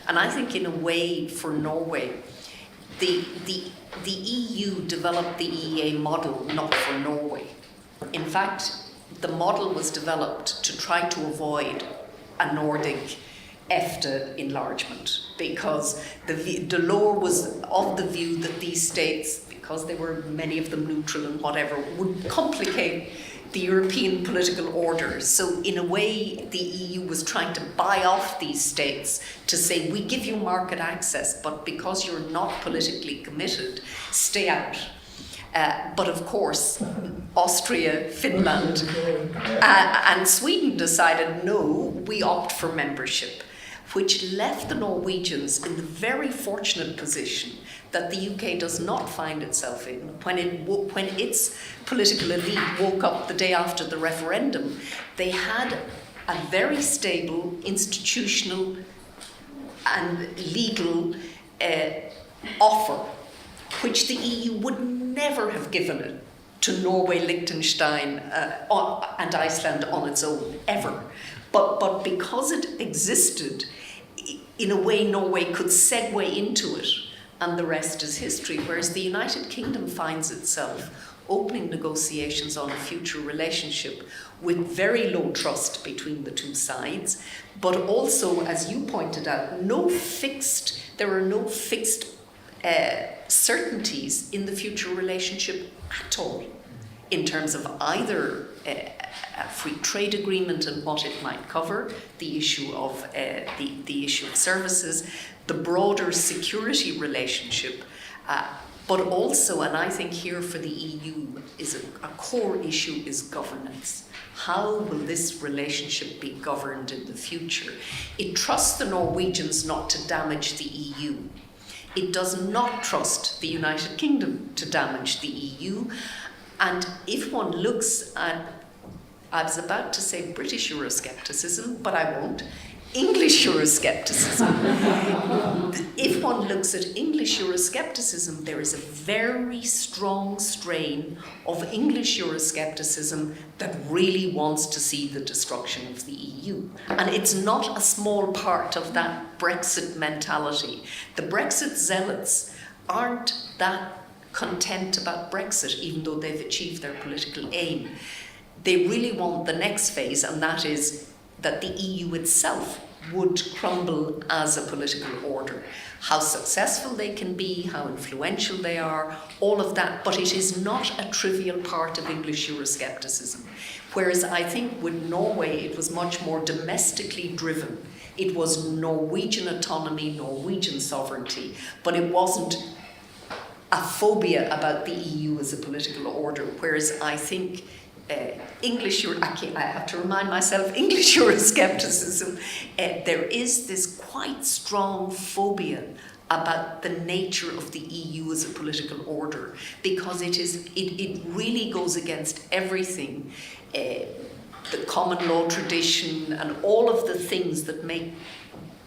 And I think in a way for Norway, the EU developed the EEA model not for Norway. In fact, the model was developed to try to avoid a Nordic EFTA enlargement, because the law was of the view that these states, because they were many of them neutral and whatever, would complicate the European political order. So in a way, the EU was trying to buy off these states to say, we give you market access, but because you're not politically committed, stay out. But of course, Austria, Finland, and Sweden decided, no, we opt for membership, which left the Norwegians in the very fortunate position that the UK does not find itself in. When its political elite woke up the day after the referendum, they had a very stable institutional and legal offer, which the EU would never have given it to Norway, Liechtenstein, and Iceland on its own, ever. But because it existed, in a way Norway could segue into it, and the rest is history, whereas the United Kingdom finds itself opening negotiations on a future relationship with very low trust between the two sides, but also, as you pointed out, there are no fixed certainties in the future relationship at all, in terms of either a free trade agreement and what it might cover, the issue of the issue of services, the broader security relationship, but also, and I think here for the EU is a core issue, is governance. How will this relationship be governed in the future? It trusts the Norwegians not to damage the EU. It does not trust the United Kingdom to damage the EU. And if one looks at, I was about to say British Euroscepticism, but I won't, English Euroscepticism. If one looks at English Euroscepticism, there is a very strong strain of English Euroscepticism that really wants to see the destruction of the EU. And it's not a small part of that Brexit mentality. The Brexit zealots aren't that content about Brexit, even though they've achieved their political aim. They really want the next phase, and that is that the EU itself would crumble as a political order. How successful they can be, how influential they are, all of that, but it is not a trivial part of English Euroscepticism. Whereas I think with Norway, it was much more domestically driven. It was Norwegian autonomy, Norwegian sovereignty, but it wasn't a phobia about the EU as a political order, whereas I think I have to remind myself, English Euroscepticism, there is this quite strong phobia about the nature of the EU as a political order, because it really goes against everything, the common law tradition and all of the things that make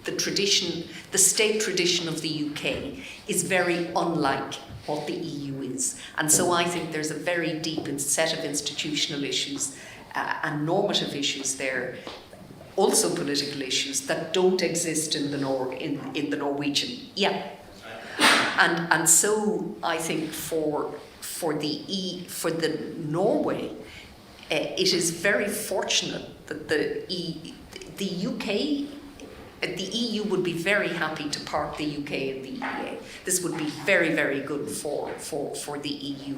the state tradition of the UK is very unlike what the EU is. And so I think there's a very deep set of institutional issues and normative issues there, also political issues that don't exist in the Norwegian. Yeah. And so I think for the Norway, it is very fortunate that the UK. The EU would be very happy to part the UK and the EEA. This would be very, very good for the EU,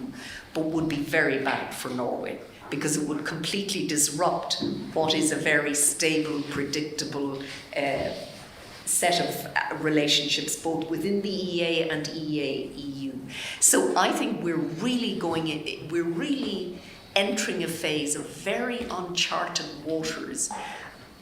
but would be very bad for Norway, because it would completely disrupt what is a very stable, predictable set of relationships, both within the EEA and EEA-EU. So I think we're really entering a phase of very uncharted waters.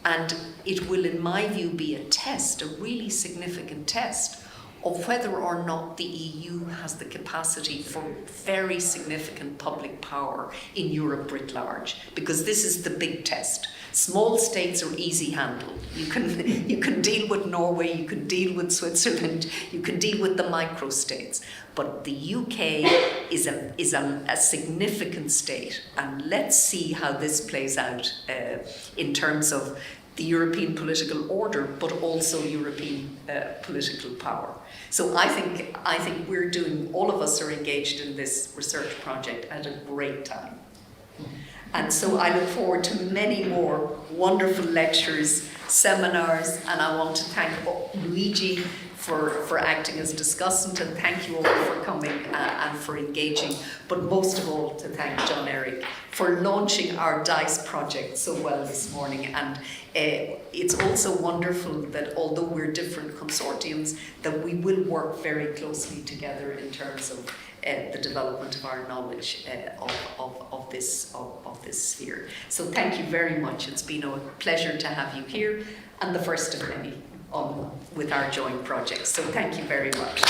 And it will, in my view, be a test, a really significant test, of whether or not the EU has the capacity for very significant public power in Europe writ large, because this is the big test. Small states are easy handled. You can deal with Norway, you can deal with Switzerland, you can deal with the microstates. But the UK is a significant state, and let's see how this plays out in terms of the European political order, but also European political power. So I think all of us are engaged in this research project at a great time. And so I look forward to many more wonderful lectures, seminars, and I want to thank Luigi for acting as discussant, and thank you all for coming and for engaging, but most of all to thank John Erik for launching our DICE project so well this morning. And it's also wonderful that although we're different consortiums, that we will work very closely together in terms of the development of our knowledge of this sphere. So thank you very much. It's been a pleasure to have you here, and the first of many with our joint projects. So thank you very much.